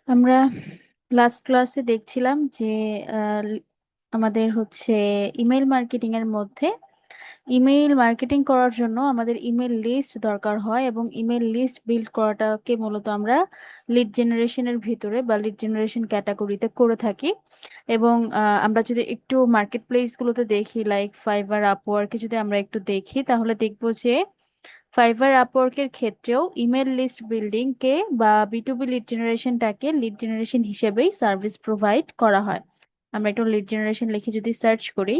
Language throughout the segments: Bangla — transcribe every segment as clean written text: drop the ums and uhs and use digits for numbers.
আমরা লাস্ট ক্লাসে দেখছিলাম যে আহ, আমাদের হচ্ছে ইমেল মার্কেটিং এর মধ্যে ইমেইল মার্কেটিং করার জন্য আমাদের ইমেল লিস্ট দরকার হয় এবং ইমেল লিস্ট বিল্ড করাটাকে মূলত আমরা লিড জেনারেশনের ভিতরে বা লিড জেনারেশন ক্যাটাগরিতে করে থাকি। এবং আমরা যদি একটু মার্কেট প্লেসগুলোতে দেখি, লাইক ফাইবার, আপওয়ার্কে যদি আমরা একটু দেখি, তাহলে দেখবো যে ফাইবার আপওয়ার্কের ক্ষেত্রেও ইমেল লিস্ট বিল্ডিং কে বা বিটুবি লিড জেনারেশনটাকে লিড জেনারেশন হিসেবেই সার্ভিস প্রোভাইড করা হয়। আমরা একটু লিড জেনারেশন লিখে যদি সার্চ করি,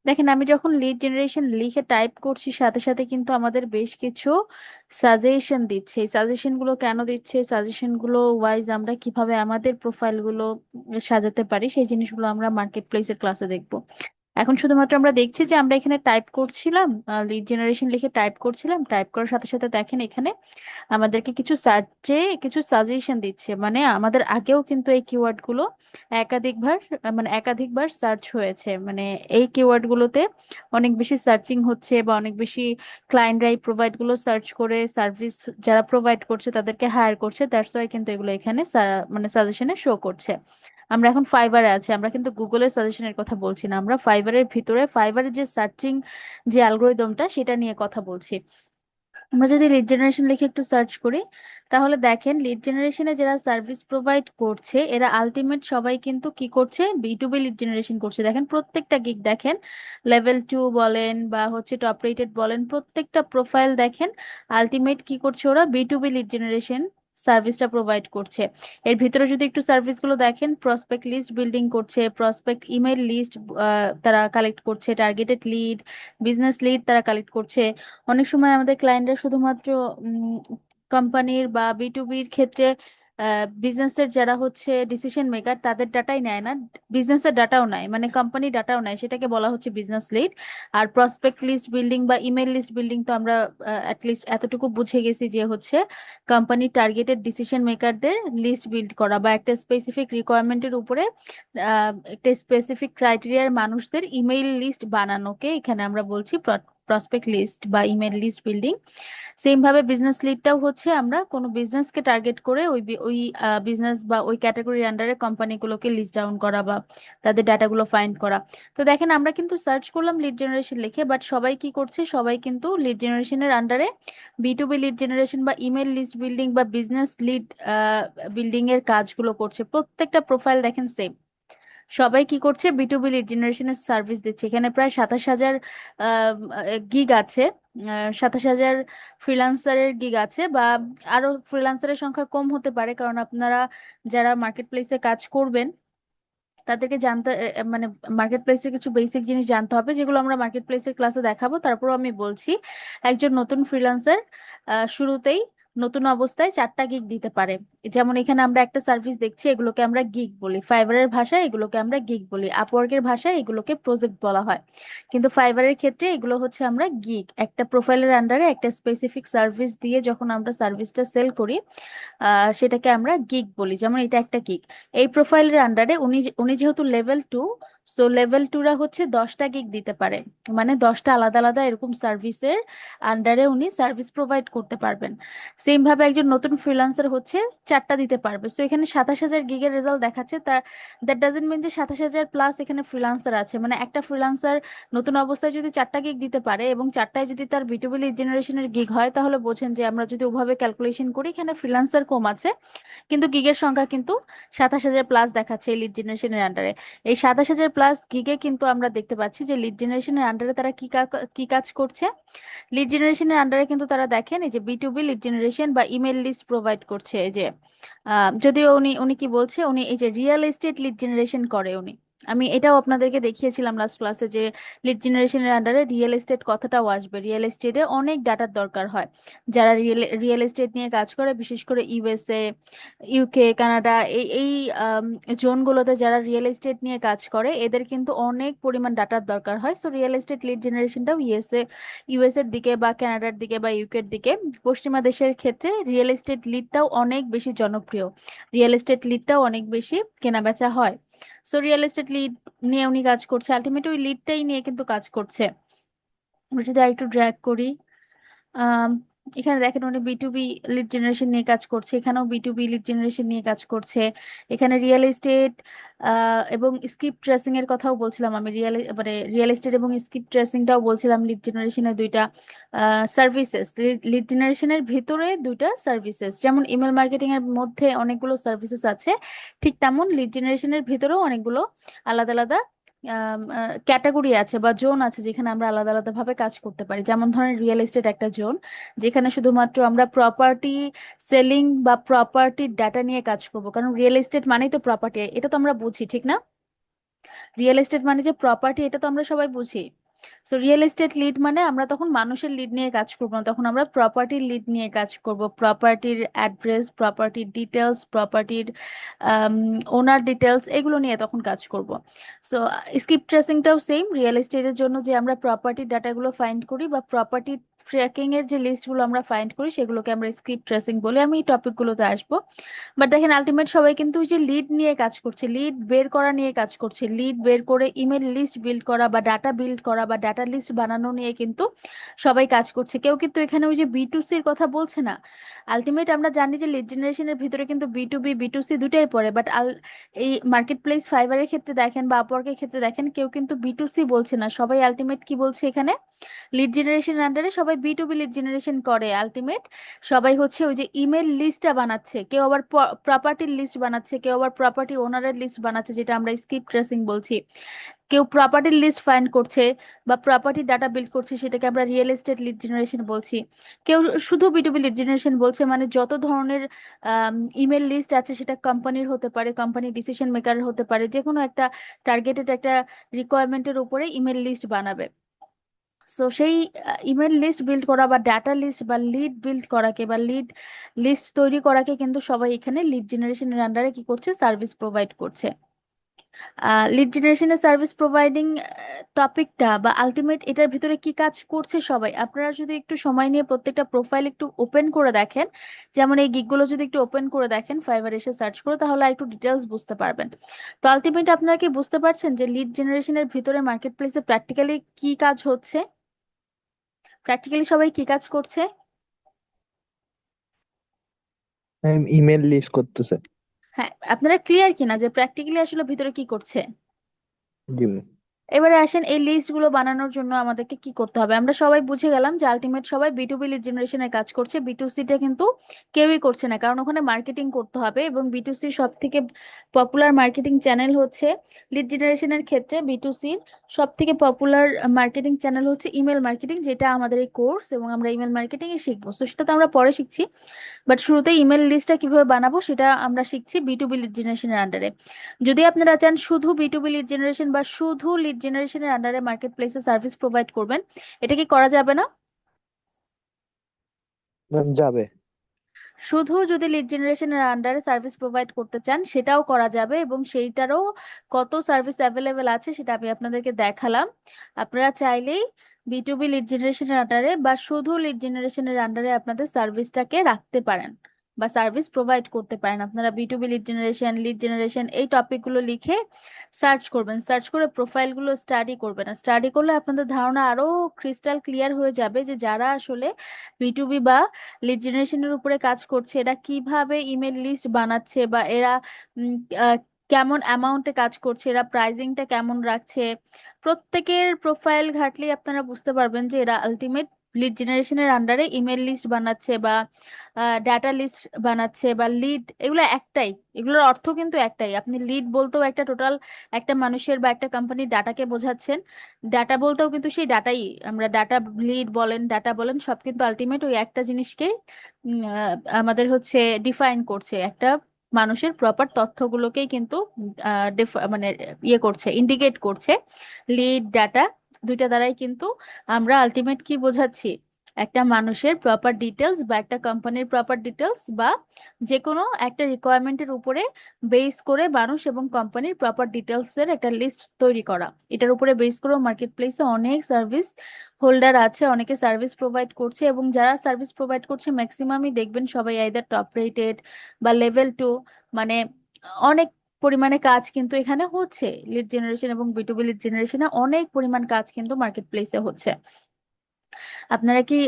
দেখেন আমি যখন লিড জেনারেশন লিখে টাইপ করছি সাথে সাথে কিন্তু আমাদের বেশ কিছু সাজেশন দিচ্ছে। এই সাজেশন গুলো কেন দিচ্ছে, সাজেশন গুলো ওয়াইজ আমরা কিভাবে আমাদের প্রোফাইল গুলো সাজাতে পারি, সেই জিনিসগুলো আমরা মার্কেট প্লেসের ক্লাসে দেখবো। এখন শুধুমাত্র আমরা দেখছি যে আমরা এখানে টাইপ করছিলাম, লিড জেনারেশন লিখে টাইপ করছিলাম, টাইপ করার সাথে সাথে দেখেন এখানে আমাদেরকে কিছু সার্চে কিছু সাজেশন দিচ্ছে। মানে আমাদের আগেও কিন্তু এই কিওয়ার্ড গুলো একাধিকবার একাধিকবার সার্চ হয়েছে। মানে এই কিওয়ার্ড গুলোতে অনেক বেশি সার্চিং হচ্ছে বা অনেক বেশি ক্লায়েন্টরা এই প্রোভাইড গুলো সার্চ করে সার্ভিস যারা প্রোভাইড করছে তাদেরকে হায়ার করছে, দ্যাটস ওয়াই কিন্তু এগুলো এখানে সাজেশনে শো করছে। আমরা এখন ফাইবারে আছি, আমরা কিন্তু গুগলের সাজেশনের কথা বলছি না, আমরা ফাইবারের ভিতরে ফাইবারের যে সার্চিং যে অ্যালগোরিদমটা সেটা নিয়ে কথা বলছি। আমরা যদি লিড জেনারেশন লিখে একটু সার্চ করি, তাহলে দেখেন লিড জেনারেশনে যারা সার্ভিস প্রোভাইড করছে এরা আলটিমেট সবাই কিন্তু কি করছে, বিটুবি লিড জেনারেশন করছে। দেখেন প্রত্যেকটা গিগ দেখেন, লেভেল 2 বলেন বা হচ্ছে টপ রেটেড বলেন, প্রত্যেকটা প্রোফাইল দেখেন আলটিমেট কি করছে, ওরা বিটুবি লিড জেনারেশন সার্ভিসটা প্রোভাইড করছে। এর ভিতরে যদি একটু সার্ভিসগুলো দেখেন, প্রসপেক্ট লিস্ট বিল্ডিং করছে, প্রসপেক্ট ইমেল লিস্ট তারা কালেক্ট করছে, টার্গেটেড লিড, বিজনেস লিড তারা কালেক্ট করছে। অনেক সময় আমাদের ক্লায়েন্টরা শুধুমাত্র কোম্পানির বা বিটুবির ক্ষেত্রে বিজনেসের যারা হচ্ছে ডিসিশন মেকার তাদের ডাটাই নেয় না, বিজনেসের ডাটাও নেয়, মানে কোম্পানি ডাটাও নেয়, সেটাকে বলা হচ্ছে বিজনেস লিড। আর প্রসপেক্ট লিস্ট বিল্ডিং বা ইমেল লিস্ট বিল্ডিং তো আমরা অ্যাটলিস্ট এতটুকু বুঝে গেছি যে হচ্ছে কোম্পানির টার্গেটেড ডিসিশন মেকারদের লিস্ট বিল্ড করা বা একটা স্পেসিফিক রিকোয়ারমেন্টের উপরে একটা স্পেসিফিক ক্রাইটেরিয়ার মানুষদের ইমেইল লিস্ট বানানোকে এখানে আমরা বলছি প্রসপেক্ট লিস্ট বা ইমেল লিস্ট বিল্ডিং। সেম ভাবে বিজনেস লিডটাও হচ্ছে আমরা কোনো বিজনেসকে টার্গেট করে ওই বিজনেস বা ওই ক্যাটাগরির আন্ডারে কোম্পানিগুলোকে লিস্ট ডাউন করা বা তাদের ডাটাগুলো ফাইন্ড করা। তো দেখেন আমরা কিন্তু সার্চ করলাম লিড জেনারেশন লিখে, বাট সবাই কি করছে, সবাই কিন্তু লিড জেনারেশনের আন্ডারে বিটুবি লিড জেনারেশন বা ইমেল লিস্ট বিল্ডিং বা বিজনেস লিড বিল্ডিং এর কাজগুলো করছে। প্রত্যেকটা প্রোফাইল দেখেন সেম, সবাই কি করছে, বিটুবি লিড জেনারেশনের সার্ভিস দিচ্ছে। এখানে প্রায় 27,000 গিগ আছে, 27,000 ফ্রিল্যান্সারের গিগ আছে, বা আরো ফ্রিল্যান্সারের সংখ্যা কম হতে পারে, কারণ আপনারা যারা মার্কেট প্লেসে কাজ করবেন তাদেরকে জানতে মানে মার্কেট প্লেসের কিছু বেসিক জিনিস জানতে হবে, যেগুলো আমরা মার্কেট প্লেসের ক্লাসে দেখাবো। তারপরও আমি বলছি, একজন নতুন ফ্রিল্যান্সার শুরুতেই নতুন অবস্থায় 4টা গিগ দিতে পারে। যেমন এখানে আমরা একটা সার্ভিস দেখছি, এগুলোকে আমরা গিগ বলি, ফাইবারের ভাষায় এগুলোকে আমরা গিগ বলি, আপওয়ার্কের ভাষায় এগুলোকে প্রজেক্ট বলা হয়। কিন্তু ফাইবারের ক্ষেত্রে এগুলো হচ্ছে আমরা গিগ, একটা প্রোফাইলের আন্ডারে একটা স্পেসিফিক সার্ভিস দিয়ে যখন আমরা সার্ভিসটা সেল করি সেটাকে আমরা গিগ বলি। যেমন এটা একটা গিগ, এই প্রোফাইলের আন্ডারে উনি উনি যেহেতু লেভেল 2, সো লেভেল 2রা হচ্ছে 10টা গিগ দিতে পারে, মানে 10টা আলাদা আলাদা এরকম সার্ভিসের আন্ডারে উনি সার্ভিস প্রোভাইড করতে পারবেন। সেম ভাবে একজন নতুন ফ্রিল্যান্সার হচ্ছে 4টা দিতে পারবে। সো এখানে 27,000 গিগের রেজাল্ট দেখাচ্ছে, তা দ্যাট ডাজেন্ট মিন যে 27,000 প্লাস এখানে ফ্রিল্যান্সার আছে। মানে একটা ফ্রিল্যান্সার নতুন অবস্থায় যদি 4টা গিগ দিতে পারে এবং 4টায় যদি তার বিটুবি লিড জেনারেশনের গিগ হয়, তাহলে বোঝেন যে আমরা যদি ওভাবে ক্যালকুলেশন করি এখানে ফ্রিল্যান্সার কম আছে, কিন্তু গিগের সংখ্যা কিন্তু 27,000 প্লাস দেখাচ্ছে এই লিড জেনারেশনের আন্ডারে। এই 27,000 প্লাস গিগে কিন্তু আমরা দেখতে পাচ্ছি যে লিড জেনারেশনের আন্ডারে তারা কি কাজ করছে। লিড জেনারেশনের আন্ডারে কিন্তু তারা দেখেন এই যে বিটুবি লিড জেনারেশন বা ইমেল লিস্ট প্রোভাইড করছে। এই যে যদিও উনি উনি কি বলছে, উনি এই যে রিয়েল এস্টেট লিড জেনারেশন করে উনি। আমি এটাও আপনাদেরকে দেখিয়েছিলাম লাস্ট ক্লাসে যে লিড জেনারেশনের আন্ডারে রিয়েল এস্টেট কথাটাও আসবে। রিয়েল এস্টেটে অনেক ডাটার দরকার হয়। যারা রিয়েল এস্টেট নিয়ে কাজ করে, বিশেষ করে ইউএসএ, ইউকে, কানাডা, এই এই জোনগুলোতে যারা রিয়েল এস্টেট নিয়ে কাজ করে এদের কিন্তু অনেক পরিমাণ ডাটার দরকার হয়। সো রিয়েল এস্টেট লিড জেনারেশনটাও ইউএস এর দিকে বা কানাডার দিকে বা ইউকের দিকে, পশ্চিমা দেশের ক্ষেত্রে রিয়েল এস্টেট লিডটাও অনেক বেশি জনপ্রিয়, রিয়েল এস্টেট লিডটাও অনেক বেশি কেনাবেচা হয়। সো রিয়েল এস্টেট লিড নিয়ে উনি কাজ করছে, আলটিমেটলি ওই লিডটাই নিয়ে কিন্তু কাজ করছে। আমরা যদি একটু ড্র্যাগ করি, এখানে দেখেন উনি বি লিড জেনারেশন নিয়ে কাজ করছে, এখানেও বি লিড জেনারেশন নিয়ে কাজ করছে। এখানে রিয়েল এস্টেট এবং স্কিপ ট্রেসিং এর কথাও বলছিলাম আমি, রিয়েল এস্টেট এবং স্কিপ ট্রেসিংটাও বলছিলাম লিড জেনারেশনের দুইটা সার্ভিসেস। লিড জেনারেশনের ভিতরে দুইটা সার্ভিসেস, যেমন ইমেল মার্কেটিং এর মধ্যে অনেকগুলো সার্ভিসেস আছে, ঠিক তেমন লিড জেনারেশনের ভিতরেও অনেকগুলো আলাদা আলাদা ক্যাটাগরি আছে বা জোন আছে, যেখানে আমরা আলাদা আলাদা ভাবে কাজ করতে পারি। যেমন ধরেন রিয়েল এস্টেট একটা জোন, যেখানে শুধুমাত্র আমরা প্রপার্টি সেলিং বা প্রপার্টির ডাটা নিয়ে কাজ করব, কারণ রিয়েল এস্টেট মানেই তো প্রপার্টি, এটা তো আমরা বুঝি ঠিক না? রিয়েল এস্টেট মানে যে প্রপার্টি, এটা তো আমরা সবাই বুঝি। সো রিয়েল এস্টেট লিড মানে আমরা তখন মানুষের লিড নিয়ে কাজ করবো না, তখন আমরা প্রপার্টির লিড নিয়ে কাজ করব, প্রপার্টির অ্যাড্রেস, প্রপার্টির ডিটেলস, প্রপার্টির ওনার ডিটেলস, এগুলো নিয়ে তখন কাজ করব। সো স্কিপ ট্রেসিংটাও সেম রিয়েল এস্টেটের জন্য, যে আমরা প্রপার্টির ডাটাগুলো ফাইন্ড করি বা প্রপার্টি ট্র্যাকিং এর যে লিস্টগুলো আমরা ফাইন্ড করি, সেগুলোকে আমরা স্কিপ ট্রেসিং বলি। আমি এই টপিকগুলোতে আসবো। বাট দেখেন আলটিমেট সবাই কিন্তু ওই যে লিড নিয়ে কাজ করছে, লিড বের করা নিয়ে কাজ করছে, লিড বের করে ইমেল লিস্ট বিল্ড করা বা ডাটা বিল্ড করা বা ডাটা লিস্ট বানানো নিয়ে কিন্তু সবাই কাজ করছে। কেউ কিন্তু এখানে ওই যে বি2সির কথা বলছে না। আলটিমেট আমরা জানি যে লিড জেনারেশনের ভিতরে কিন্তু বি2বি বি2সি দুটাই পড়ে, বাট এই মার্কেট প্লেস ফাইবারের ক্ষেত্রে দেখেন বা আপওয়ার্কের ক্ষেত্রে দেখেন, কেউ কিন্তু বি2সি বলছে না, সবাই আলটিমেট কি বলছে এখানে, লিড জেনারেশনের আন্ডারে সবাই বি2বি লিড জেনারেশন করে। আলটিমেট সবাই হচ্ছে ওই যে ইমেল লিস্টটা বানাচ্ছে, কেউ আবার প্রপার্টির লিস্ট বানাচ্ছে, কেউ আবার প্রপার্টি ওনারের লিস্ট বানাচ্ছে, যেটা আমরা স্কিপ ট্রেসিং বলছি। কেউ প্রপার্টির লিস্ট ফাইন্ড করছে বা প্রপার্টি ডাটা বিল্ড করছে, সেটাকে আমরা রিয়েল এস্টেট লিড জেনারেশন বলছি। কেউ শুধু বি2বি লিড জেনারেশন বলছে, মানে যত ধরনের ইমেল লিস্ট আছে, সেটা কোম্পানির হতে পারে, কোম্পানি ডিসিশন মেকার হতে পারে, যে কোনো একটা টার্গেটেড একটা রিকোয়ারমেন্টের উপরে ইমেল লিস্ট বানাবে। সো সেই ইমেল লিস্ট বিল্ড করা বা ডাটা লিস্ট বা লিড বিল্ড করাকে বা লিড লিস্ট তৈরি করাকে কিন্তু সবাই এখানে লিড জেনারেশনের আন্ডারে কি করছে, সার্ভিস প্রোভাইড করছে। লিড জেনারেশনের সার্ভিস প্রোভাইডিং টপিকটা বা আলটিমেট এটার ভিতরে কি কাজ করছে সবাই, আপনারা যদি একটু সময় নিয়ে প্রত্যেকটা প্রোফাইল একটু ওপেন করে দেখেন, যেমন এই গিগগুলো যদি একটু ওপেন করে দেখেন ফাইবার এসে সার্চ করে, তাহলে একটু ডিটেলস বুঝতে পারবেন। তো আলটিমেট আপনারা কি বুঝতে পারছেন যে লিড জেনারেশনের ভিতরে মার্কেট প্লেসে প্র্যাকটিক্যালি কি কাজ হচ্ছে, প্র্যাকটিক্যালি সবাই কি কাজ করছে? ইমেল লিস্ট করতেছে। হ্যাঁ, আপনারা ক্লিয়ার কিনা যে প্র্যাকটিক্যালি আসলে ভিতরে কি করছে? জি। এবারে আসেন এই লিস্ট গুলো বানানোর জন্য আমাদেরকে কি করতে হবে। আমরা সবাই বুঝে গেলাম যে আলটিমেট সবাই বি2বি লিড জেনারেশনের কাজ করছে, বি2সিটা কিন্তু কেউই করছে না, কারণ ওখানে মার্কেটিং করতে হবে, এবং বি2সির সব থেকে পপুলার মার্কেটিং চ্যানেল হচ্ছে, লিড জেনারেশনের ক্ষেত্রে বি2সির সব থেকে পপুলার মার্কেটিং চ্যানেল হচ্ছে ইমেল মার্কেটিং, যেটা আমাদের এই কোর্স, এবং আমরা ইমেল মার্কেটিং এ শিখবো। তো সেটা তো আমরা পরে শিখছি, বাট শুরুতে ইমেল লিস্টটা কিভাবে বানাবো সেটা আমরা শিখছি বি2বি লিড জেনারেশনের আন্ডারে। যদি আপনারা চান শুধু বি2বি লিড জেনারেশন বা শুধু লিড জেনারেশনের আন্ডারে মার্কেট প্লেসে সার্ভিস প্রোভাইড করবেন, এটা কি করা যাবে না? যাবে। শুধু যদি লিড জেনারেশনের আন্ডারে সার্ভিস প্রোভাইড করতে চান, সেটাও করা যাবে, এবং সেইটারও কত সার্ভিস অ্যাভেলেবেল আছে সেটা আমি আপনাদেরকে দেখালাম। আপনারা চাইলেই বি2বি লিড জেনারেশনের আন্ডারে বা শুধু লিড জেনারেশনের আন্ডারে আপনাদের সার্ভিসটাকে রাখতে পারেন বা সার্ভিস প্রোভাইড করতে পারেন। আপনারা বি2বি লিড জেনারেশন এই টপিকগুলো লিখে সার্চ করবেন, সার্চ করে প্রোফাইলগুলো স্টাডি করবেন। স্টাডি করলে আপনাদের ধারণা আরো ক্রিস্টাল ক্লিয়ার হয়ে যাবে যে যারা আসলে বি2বি বা লিড জেনারেশনের উপরে কাজ করছে, এরা কিভাবে ইমেল লিস্ট বানাচ্ছে, বা এরা উম, আহ, কেমন অ্যামাউন্টে কাজ করছে, এরা প্রাইজিংটা কেমন রাখছে। প্রত্যেকের প্রোফাইল ঘাটলে আপনারা বুঝতে পারবেন যে এরা আলটিমেট লিড জেনারেশনের আন্ডারে ইমেল লিস্ট বানাচ্ছে বা ডাটা লিস্ট বানাচ্ছে বা লিড, এগুলো একটাই, এগুলোর অর্থ কিন্তু একটাই। আপনি লিড বলতেও একটা টোটাল একটা মানুষের বা একটা কোম্পানির ডাটাকে বোঝাচ্ছেন, ডাটা বলতেও কিন্তু সেই ডাটাই, আমরা ডাটা লিড বলেন ডাটা বলেন, সব কিন্তু আলটিমেট ওই একটা জিনিসকে আমাদের হচ্ছে ডিফাইন করছে, একটা মানুষের প্রপার তথ্যগুলোকেই কিন্তু মানে ইয়ে করছে, ইন্ডিকেট করছে। লিড ডাটা দুইটা দ্বারাই কিন্তু আমরা আলটিমেট কি বোঝাচ্ছি, একটা মানুষের প্রপার ডিটেলস বা একটা কোম্পানির প্রপার ডিটেলস বা যে কোনো একটা রিকোয়ারমেন্টের উপরে বেস করে মানুষ এবং কোম্পানির প্রপার ডিটেলস এর একটা লিস্ট তৈরি করা। এটার উপরে বেস করে মার্কেট প্লেসে অনেক সার্ভিস হোল্ডার আছে, অনেকে সার্ভিস প্রোভাইড করছে, এবং যারা সার্ভিস প্রোভাইড করছে ম্যাক্সিমামই দেখবেন সবাই আইদার টপ রেটেড বা লেভেল 2, মানে অনেক পরিমাণে কাজ কিন্তু এখানে হচ্ছে। লিড জেনারেশন এবং বি2বি লিড জেনারেশনে অনেক পরিমাণ কাজ কিন্তু মার্কেট প্লেসে হচ্ছে। আপনারা কি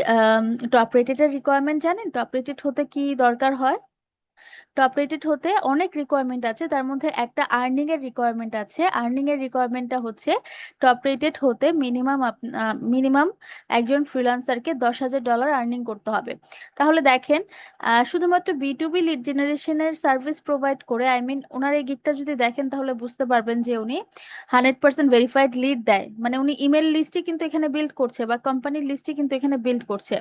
টপ রেটেড এর রিকোয়ারমেন্ট জানেন? টপ রেটেড হতে কি দরকার হয়? টপ রেটেড হতে অনেক রিকোয়ারমেন্ট আছে, তার মধ্যে একটা আর্নিং এর রিকোয়ারমেন্ট আছে। আর্নিং এর রিকোয়ারমেন্টটা হচ্ছে টপ রেটেড হতে মিনিমাম একজন ফ্রিল্যান্সারকে $10,000 আর্নিং করতে হবে। তাহলে দেখেন, শুধুমাত্র বি টু বি লিড জেনারেশনের সার্ভিস প্রোভাইড করে, আই মিন ওনার এই গিকটা যদি দেখেন তাহলে বুঝতে পারবেন যে উনি 100% ভেরিফাইড লিড দেয়। মানে উনি ইমেল লিস্টই কিন্তু এখানে বিল্ড করছে বা কোম্পানির লিস্টই কিন্তু এখানে বিল্ড করছে।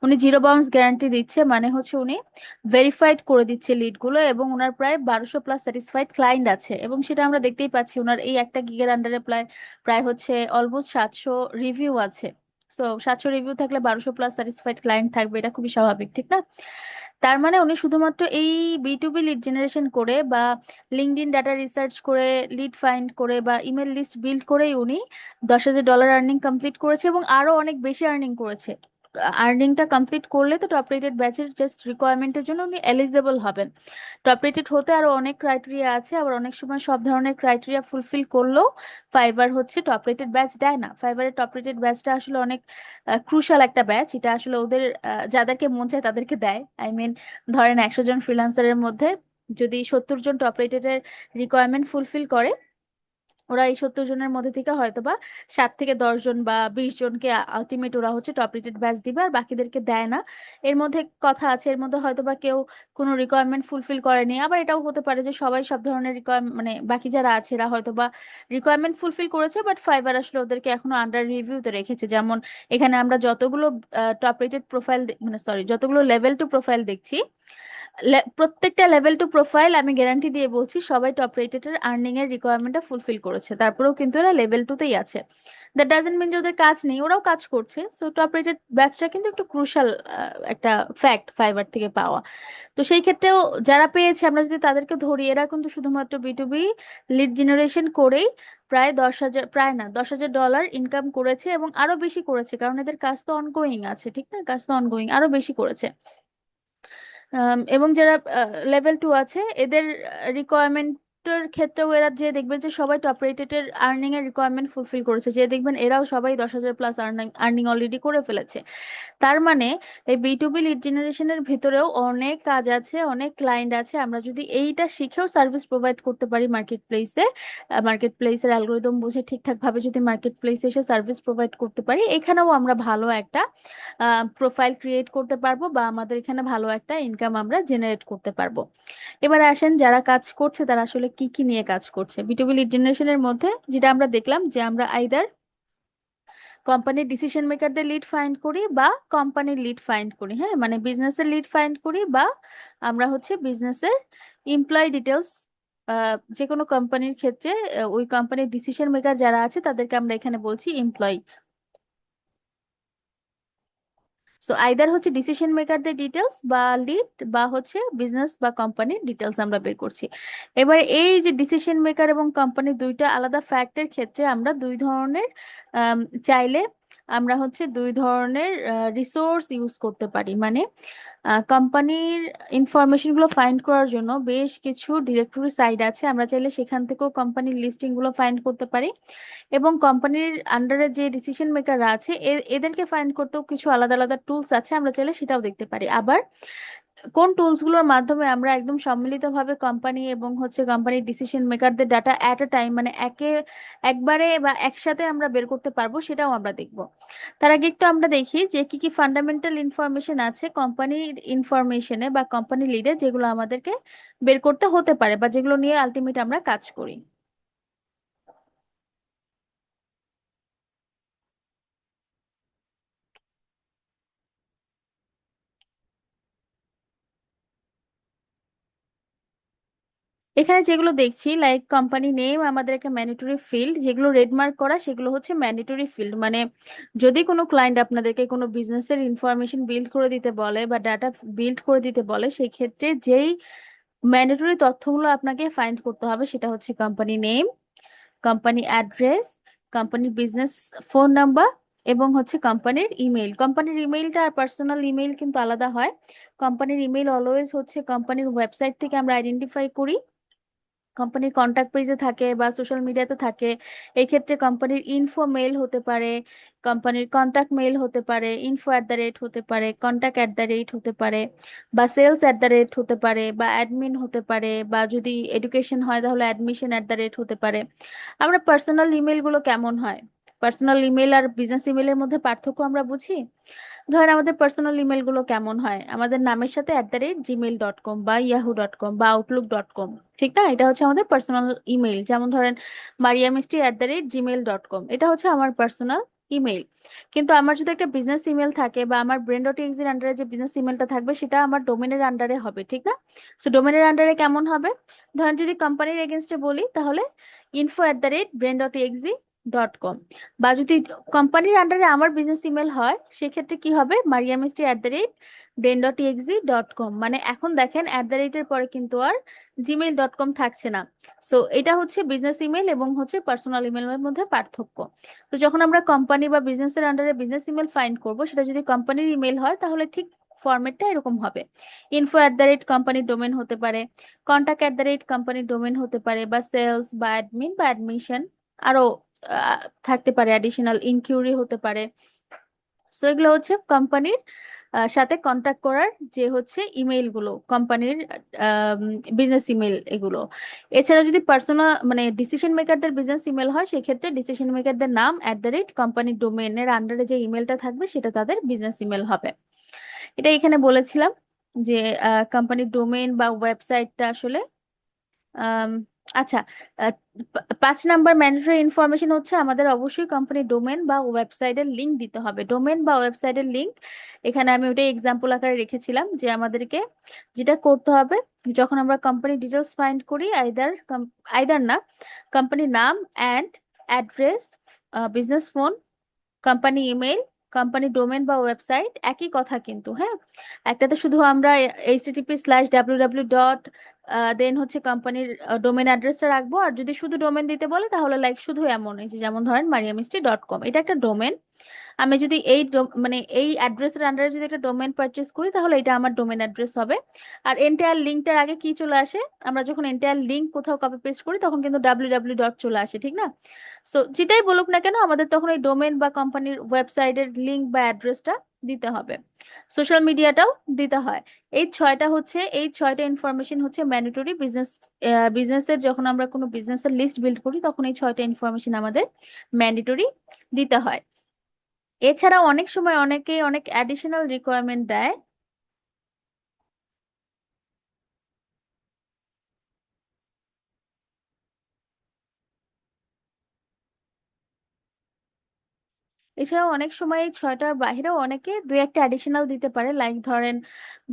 উনি জিরো বাউন্স গ্যারান্টি দিচ্ছে, মানে হচ্ছে উনি ভেরিফাইড করে দিচ্ছে লিডগুলো, এবং ওনার প্রায় 1200+ স্যাটিসফাইড ক্লায়েন্ট আছে, এবং সেটা আমরা দেখতেই পাচ্ছি ওনার এই একটা গিগের আন্ডারে প্রায় প্রায় হচ্ছে অলমোস্ট 700 রিভিউ আছে। সো 700 রিভিউ থাকলে 1200+ স্যাটিসফাইড ক্লায়েন্ট থাকবে, এটা খুবই স্বাভাবিক, ঠিক না? তার মানে উনি শুধুমাত্র এই B to B lead generation করে বা লিঙ্কডইন ডাটা রিসার্চ করে, লিড ফাইন্ড করে বা ইমেল লিস্ট বিল্ড করেই উনি $10,000 আর্নিং কমপ্লিট করেছে, এবং আরো অনেক বেশি আর্নিং করেছে। আর্নিংটা কমপ্লিট করলে তো টপ রেটেড ব্যাচের জাস্ট রিকোয়ারমেন্টের জন্য উনি এলিজিবল হবেন। টপ রেটেড হতে আরো অনেক ক্রাইটেরিয়া আছে, আবার অনেক সময় সব ধরনের ক্রাইটেরিয়া ফুলফিল করলেও ফাইবার হচ্ছে টপ রেটেড ব্যাচ দেয় না। ফাইবারের টপ রেটেড ব্যাচটা আসলে অনেক ক্রুশাল একটা ব্যাচ, এটা আসলে ওদের যাদেরকে মন চায় তাদেরকে দেয়। আই মিন ধরেন 100 জন ফ্রিল্যান্সারের মধ্যে যদি 70 জন টপ রেটেড রিকোয়ারমেন্ট ফুলফিল করে, ওরা এই 70 জনের মধ্যে থেকে হয়তোবা 7 থেকে 10 জন বা 20 জনকে আলটিমেট ওরা হচ্ছে টপ রেটেড ব্যাচ দিবে, আর বাকিদেরকে দেয় না। এর মধ্যে কথা আছে, এর মধ্যে হয়তোবা কেউ কোনো রিকোয়ারমেন্ট ফুলফিল করেনি, আবার এটাও হতে পারে যে সবাই সব ধরনের রিকোয়ারমেন্ট, মানে বাকি যারা আছে এরা হয়তোবা রিকোয়ারমেন্ট ফুলফিল করেছে, বাট ফাইবার আসলে ওদেরকে এখনো আন্ডার রিভিউতে রেখেছে। যেমন এখানে আমরা যতগুলো টপ রেটেড প্রোফাইল, মানে সরি, যতগুলো লেভেল টু প্রোফাইল দেখছি, প্রত্যেকটা লেভেল টু প্রোফাইল আমি গ্যারান্টি দিয়ে বলছি সবাই টপ রেটেড এর আর্নিং এর রিকোয়ারমেন্টটা ফুলফিল করেছে, তারপরেও কিন্তু এরা লেভেল টুতেই আছে। দ্যাট ডাজেন্ট মিন যে ওদের কাজ নেই, ওরাও কাজ করছে। সো টপ রেটেড ব্যাচটা কিন্তু একটু ক্রুশাল একটা ফ্যাক্ট ফাইবার থেকে পাওয়া। তো সেই ক্ষেত্রেও যারা পেয়েছে, আমরা যদি তাদেরকে ধরি, এরা কিন্তু শুধুমাত্র B to B lead generation করেই প্রায় 10,000, প্রায় না, $10,000 ইনকাম করেছে, এবং আরো বেশি করেছে, কারণ এদের কাজ তো অনগোয়িং আছে, ঠিক না? কাজ তো অনগোয়িং, আরো বেশি করেছে। এবং যারা লেভেল টু আছে, এদের রিকোয়ারমেন্টের ক্ষেত্রেও এরা যে দেখবেন যে সবাই টপ রেটেড আর্নিং এর রিকোয়ারমেন্ট ফুলফিল করেছে, যে দেখবেন এরাও সবাই 10,000+ আর্নিং আর্নিং অলরেডি করে ফেলেছে। তার মানে এই বি টু বি লিড জেনারেশনের ভিতরেও অনেক কাজ আছে, অনেক ক্লায়েন্ট আছে। আমরা যদি এইটা শিখেও সার্ভিস প্রোভাইড করতে পারি মার্কেট প্লেসে, মার্কেট প্লেসের অ্যালগোরিদম বুঝে ঠিকঠাক ভাবে যদি মার্কেট প্লেসে এসে সার্ভিস প্রোভাইড করতে পারি, এখানেও আমরা ভালো একটা প্রোফাইল ক্রিয়েট করতে পারবো, বা আমাদের এখানে ভালো একটা ইনকাম আমরা জেনারেট করতে পারবো। এবার আসেন, যারা কাজ করছে তারা আসলে কি কি নিয়ে কাজ করছে বি টু বি লিড জেনারেশনের মধ্যে। যেটা আমরা দেখলাম যে আমরা আইদার কোম্পানির ডিসিশন মেকারদের লিড ফাইন্ড করি বা কোম্পানির লিড ফাইন্ড করি, হ্যাঁ, মানে বিজনেসের লিড ফাইন্ড করি, বা আমরা হচ্ছে বিজনেসের এমপ্লয় ডিটেলস, যে কোনো কোম্পানির ক্ষেত্রে ওই কোম্পানির ডিসিশন মেকার যারা আছে তাদেরকে আমরা এখানে বলছি এমপ্লয়। সো আইদার হচ্ছে ডিসিশন মেকারদের ডিটেলস বা লিড, বা হচ্ছে বিজনেস বা কোম্পানির ডিটেলস আমরা বের করছি। এবার এই যে ডিসিশন মেকার এবং কোম্পানির দুইটা আলাদা ফ্যাক্টের ক্ষেত্রে আমরা দুই ধরনের আম, চাইলে আমরা হচ্ছে দুই ধরনের রিসোর্স ইউজ করতে পারি। মানে কোম্পানির ইনফরমেশনগুলো ফাইন্ড করার জন্য বেশ কিছু ডিরেক্টরি সাইট আছে, আমরা চাইলে সেখান থেকেও কোম্পানির লিস্টিংগুলো ফাইন্ড করতে পারি। এবং কোম্পানির আন্ডারে যে ডিসিশন মেকাররা আছে এদেরকে ফাইন্ড করতেও কিছু আলাদা আলাদা টুলস আছে, আমরা চাইলে সেটাও দেখতে পারি। আবার কোন টুলসগুলোর মাধ্যমে আমরা একদম সম্মিলিতভাবে কোম্পানি এবং হচ্ছে কোম্পানির ডিসিশন মেকারদের ডাটা অ্যাট আ টাইম, মানে একবারে বা একসাথে আমরা বের করতে পারবো, সেটাও আমরা দেখব। তার আগে একটু আমরা দেখি যে কি কি ফান্ডামেন্টাল ইনফরমেশন আছে কোম্পানির ইনফরমেশনে বা কোম্পানি লিডে, যেগুলো আমাদেরকে বের করতে হতে পারে বা যেগুলো নিয়ে আলটিমেট আমরা কাজ করি। এখানে যেগুলো দেখছি, লাইক কোম্পানি নেম আমাদের একটা ম্যান্ডেটরি ফিল্ড, যেগুলো রেড মার্ক করা সেগুলো হচ্ছে ম্যান্ডেটরি ফিল্ড। মানে যদি কোনো ক্লায়েন্ট আপনাদেরকে কোনো বিজনেসের ইনফরমেশন বিল্ড করে দিতে বলে বা ডাটা বিল্ড করে দিতে বলে, সেই ক্ষেত্রে যেই ম্যান্ডেটরি তথ্যগুলো আপনাকে ফাইন্ড করতে হবে সেটা হচ্ছে কোম্পানি নেম, কোম্পানি অ্যাড্রেস, কোম্পানির বিজনেস ফোন নাম্বার, এবং হচ্ছে কোম্পানির ইমেল। কোম্পানির ইমেলটা আর পার্সোনাল ইমেল কিন্তু আলাদা হয়। কোম্পানির ইমেল অলওয়েজ হচ্ছে কোম্পানির ওয়েবসাইট থেকে আমরা আইডেন্টিফাই করি, কোম্পানির কন্ট্যাক্ট পেজে থাকে বা সোশ্যাল মিডিয়াতে থাকে। এই ক্ষেত্রে কোম্পানির ইনফো মেল হতে পারে, কোম্পানির কন্ট্যাক্ট মেল হতে পারে, info@, হতে পারে, contact@, হতে পারে, বা sales@, হতে পারে, বা অ্যাডমিন হতে পারে, বা যদি এডুকেশন হয় তাহলে admission@, হতে পারে। আমরা পার্সোনাল ইমেলগুলো কেমন হয়? পার্সোনাল ইমেল আর বিজনেস ইমেলের মধ্যে পার্থক্য আমরা বুঝি। ধরেন আমাদের পার্সোনাল ইমেল গুলো কেমন হয়, আমাদের নামের সাথে @gmail.com বা yahoo.com বা outlook.com, ঠিক না? এটা হচ্ছে আমাদের পার্সোনাল ইমেল। যেমন ধরেন mariamisti@gmail.com, এটা হচ্ছে আমার পার্সোনাল ইমেল। কিন্তু আমার যদি একটা বিজনেস ইমেল থাকে বা আমার brain.exe এর আন্ডারে যে বিজনেস ইমেলটা থাকবে সেটা আমার ডোমেনের আন্ডারে হবে, ঠিক না? সো ডোমেনের আন্ডারে কেমন হবে? ধরেন যদি কোম্পানির এগেনস্টে বলি তাহলে info@brain.exe.com, বা যদি কোম্পানির আন্ডারে আমার বিজনেস ইমেল হয় সেক্ষেত্রে কি হবে? mariamisti@brain.exe.com। মানে এখন দেখেন এর পরে কিন্তু আর gmail.com থাকছে না। সো এটা হচ্ছে বিজনেস ইমেল এবং হচ্ছে পার্সোনাল ইমেলের মধ্যে পার্থক্য। তো যখন আমরা কোম্পানি বা বিজনেসের আন্ডারে বিজনেস ইমেল ফাইন্ড করব, সেটা যদি কোম্পানির ইমেল হয় তাহলে ঠিক ফরম্যাটটা এরকম হবে। info@, কোম্পানির ডোমেন হতে পারে, contact@, কোম্পানির ডোমেন হতে পারে, বা সেলস বা অ্যাডমিন বা অ্যাডমিশন, আরো থাকতে পারে, অ্যাডিশনাল ইনকিউরি হতে পারে। সো এগুলো হচ্ছে কোম্পানির সাথে কন্ট্যাক্ট করার যে হচ্ছে ইমেইল গুলো, কোম্পানির বিজনেস ইমেল এগুলো। এছাড়া যদি পার্সোনাল মানে ডিসিশন মেকারদের বিজনেস ইমেল হয় সেক্ষেত্রে ডিসিশন মেকারদের নাম কোম্পানির ডোমেনের আন্ডারে যে ইমেলটা থাকবে সেটা তাদের বিজনেস ইমেল হবে। এটা এখানে বলেছিলাম যে কোম্পানির ডোমেন বা ওয়েবসাইটটা আসলে আম, আচ্ছা, 5 নাম্বার ম্যান্ডেটরি ইনফরমেশন হচ্ছে আমাদের অবশ্যই কোম্পানির ডোমেন বা ওয়েবসাইটের লিংক দিতে হবে। ডোমেন বা ওয়েবসাইটের লিংক, এখানে আমি ওটাই এক্সাম্পল আকারে রেখেছিলাম যে আমাদেরকে যেটা করতে হবে যখন আমরা কোম্পানি ডিটেলস ফাইন্ড করি, আইদার আইদার না, কোম্পানির নাম and address, business phone, company email, company domain বা ওয়েবসাইট একই কথা কিন্তু, হ্যাঁ। একটাতে শুধু আমরা http/www ডট দেন হচ্ছে কোম্পানির ডোমেন অ্যাড্রেসটা রাখবো, আর যদি শুধু ডোমেন দিতে বলে তাহলে লাইক শুধু এমন এই যে যেমন ধরেন mariamisti.com, এটা একটা ডোমেন। আমি যদি মানে এই অ্যাড্রেসের আন্ডারে যদি একটা ডোমেন পারচেস করি তাহলে এটা আমার ডোমেন অ্যাড্রেস হবে। আর এন্টায়ার লিঙ্কটার আগে কি চলে আসে? আমরা যখন এন্টায়ার লিঙ্ক কোথাও কপি পেস্ট করি তখন কিন্তু www ডট চলে আসে, ঠিক না? সো যেটাই বলুক না কেন আমাদের তখন এই ডোমেন বা কোম্পানির ওয়েবসাইটের লিংক বা অ্যাড্রেসটা দিতে হবে। সোশ্যাল মিডিয়াটাও দিতে হয়। এই ছয়টা ইনফরমেশন হচ্ছে ম্যান্ডেটরি বিজনেসের, যখন আমরা কোনো বিজনেসের লিস্ট বিল্ড করি তখন এই 6টা ইনফরমেশন আমাদের ম্যান্ডেটরি দিতে হয়। এছাড়াও অনেক সময় অনেকে অনেক অ্যাডিশনাল রিকোয়ারমেন্ট দেয়। এছাড়াও অনেক সময় এই 6টার বাইরেও অনেকে দুই একটা অ্যাডিশনাল দিতে পারে, লাইক ধরেন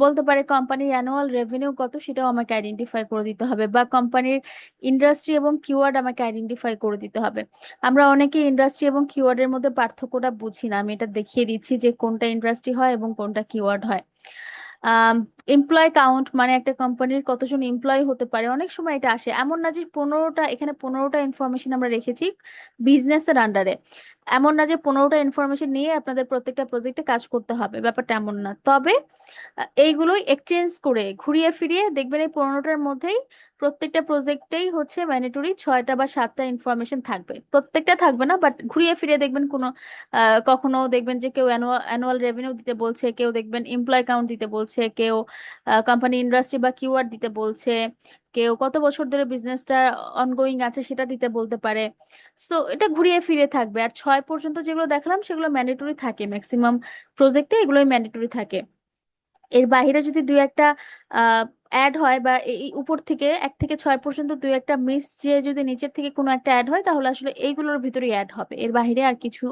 বলতে পারে কোম্পানির অ্যানুয়াল রেভিনিউ কত সেটাও আমাকে আইডেন্টিফাই করে দিতে হবে, বা কোম্পানির ইন্ডাস্ট্রি এবং কিওয়ার্ড আমাকে আইডেন্টিফাই করে দিতে হবে। আমরা অনেকে ইন্ডাস্ট্রি এবং কিওয়ার্ডের মধ্যে পার্থক্যটা বুঝি না, আমি এটা দেখিয়ে দিচ্ছি যে কোনটা ইন্ডাস্ট্রি হয় এবং কোনটা কিওয়ার্ড হয়। এমপ্লয় কাউন্ট মানে একটা কোম্পানির কতজন এমপ্লয় হতে পারে, অনেক সময় এটা আসে। এমন না যে 15টা, এখানে 15টা ইনফরমেশন আমরা রেখেছি বিজনেসের আন্ডারে, এমন না যে 15টা ইনফরমেশন নিয়ে আপনাদের প্রত্যেকটা প্রজেক্টে কাজ করতে হবে, ব্যাপারটা এমন না। তবে এইগুলোই এক্সচেঞ্জ করে ঘুরিয়ে ফিরিয়ে দেখবেন এই 15টার মধ্যেই প্রত্যেকটা প্রজেক্টেই হচ্ছে ম্যান্ডেটরি 6টা বা 7টা ইনফরমেশন থাকবে। প্রত্যেকটা থাকবে না, বাট ঘুরিয়ে ফিরিয়ে দেখবেন কোনো কখনো দেখবেন যে কেউ অ্যানুয়াল রেভিনিউ দিতে বলছে, কেউ দেখবেন এমপ্লয় কাউন্ট দিতে বলছে, কেউ কোম্পানি ইন্ডাস্ট্রি বা কিওয়ার্ড দিতে বলছে, কেউ কত বছর ধরে বিজনেসটা অনগোয়িং আছে সেটা দিতে বলতে পারে। সো এটা ঘুরিয়ে ফিরে থাকবে। আর 6 পর্যন্ত যেগুলো দেখালাম সেগুলো ম্যান্ডেটরি থাকে, ম্যাক্সিমাম প্রজেক্টে এগুলোই ম্যান্ডেটরি থাকে। এর বাইরে যদি দুই একটা অ্যাড হয়, বা এই উপর থেকে 1 থেকে 6 পর্যন্ত দুই একটা মিস যে যদি নিচের থেকে কোনো একটা অ্যাড হয় তাহলে আসলে এইগুলোর ভিতরেই অ্যাড হবে, এর বাইরে আর কিছু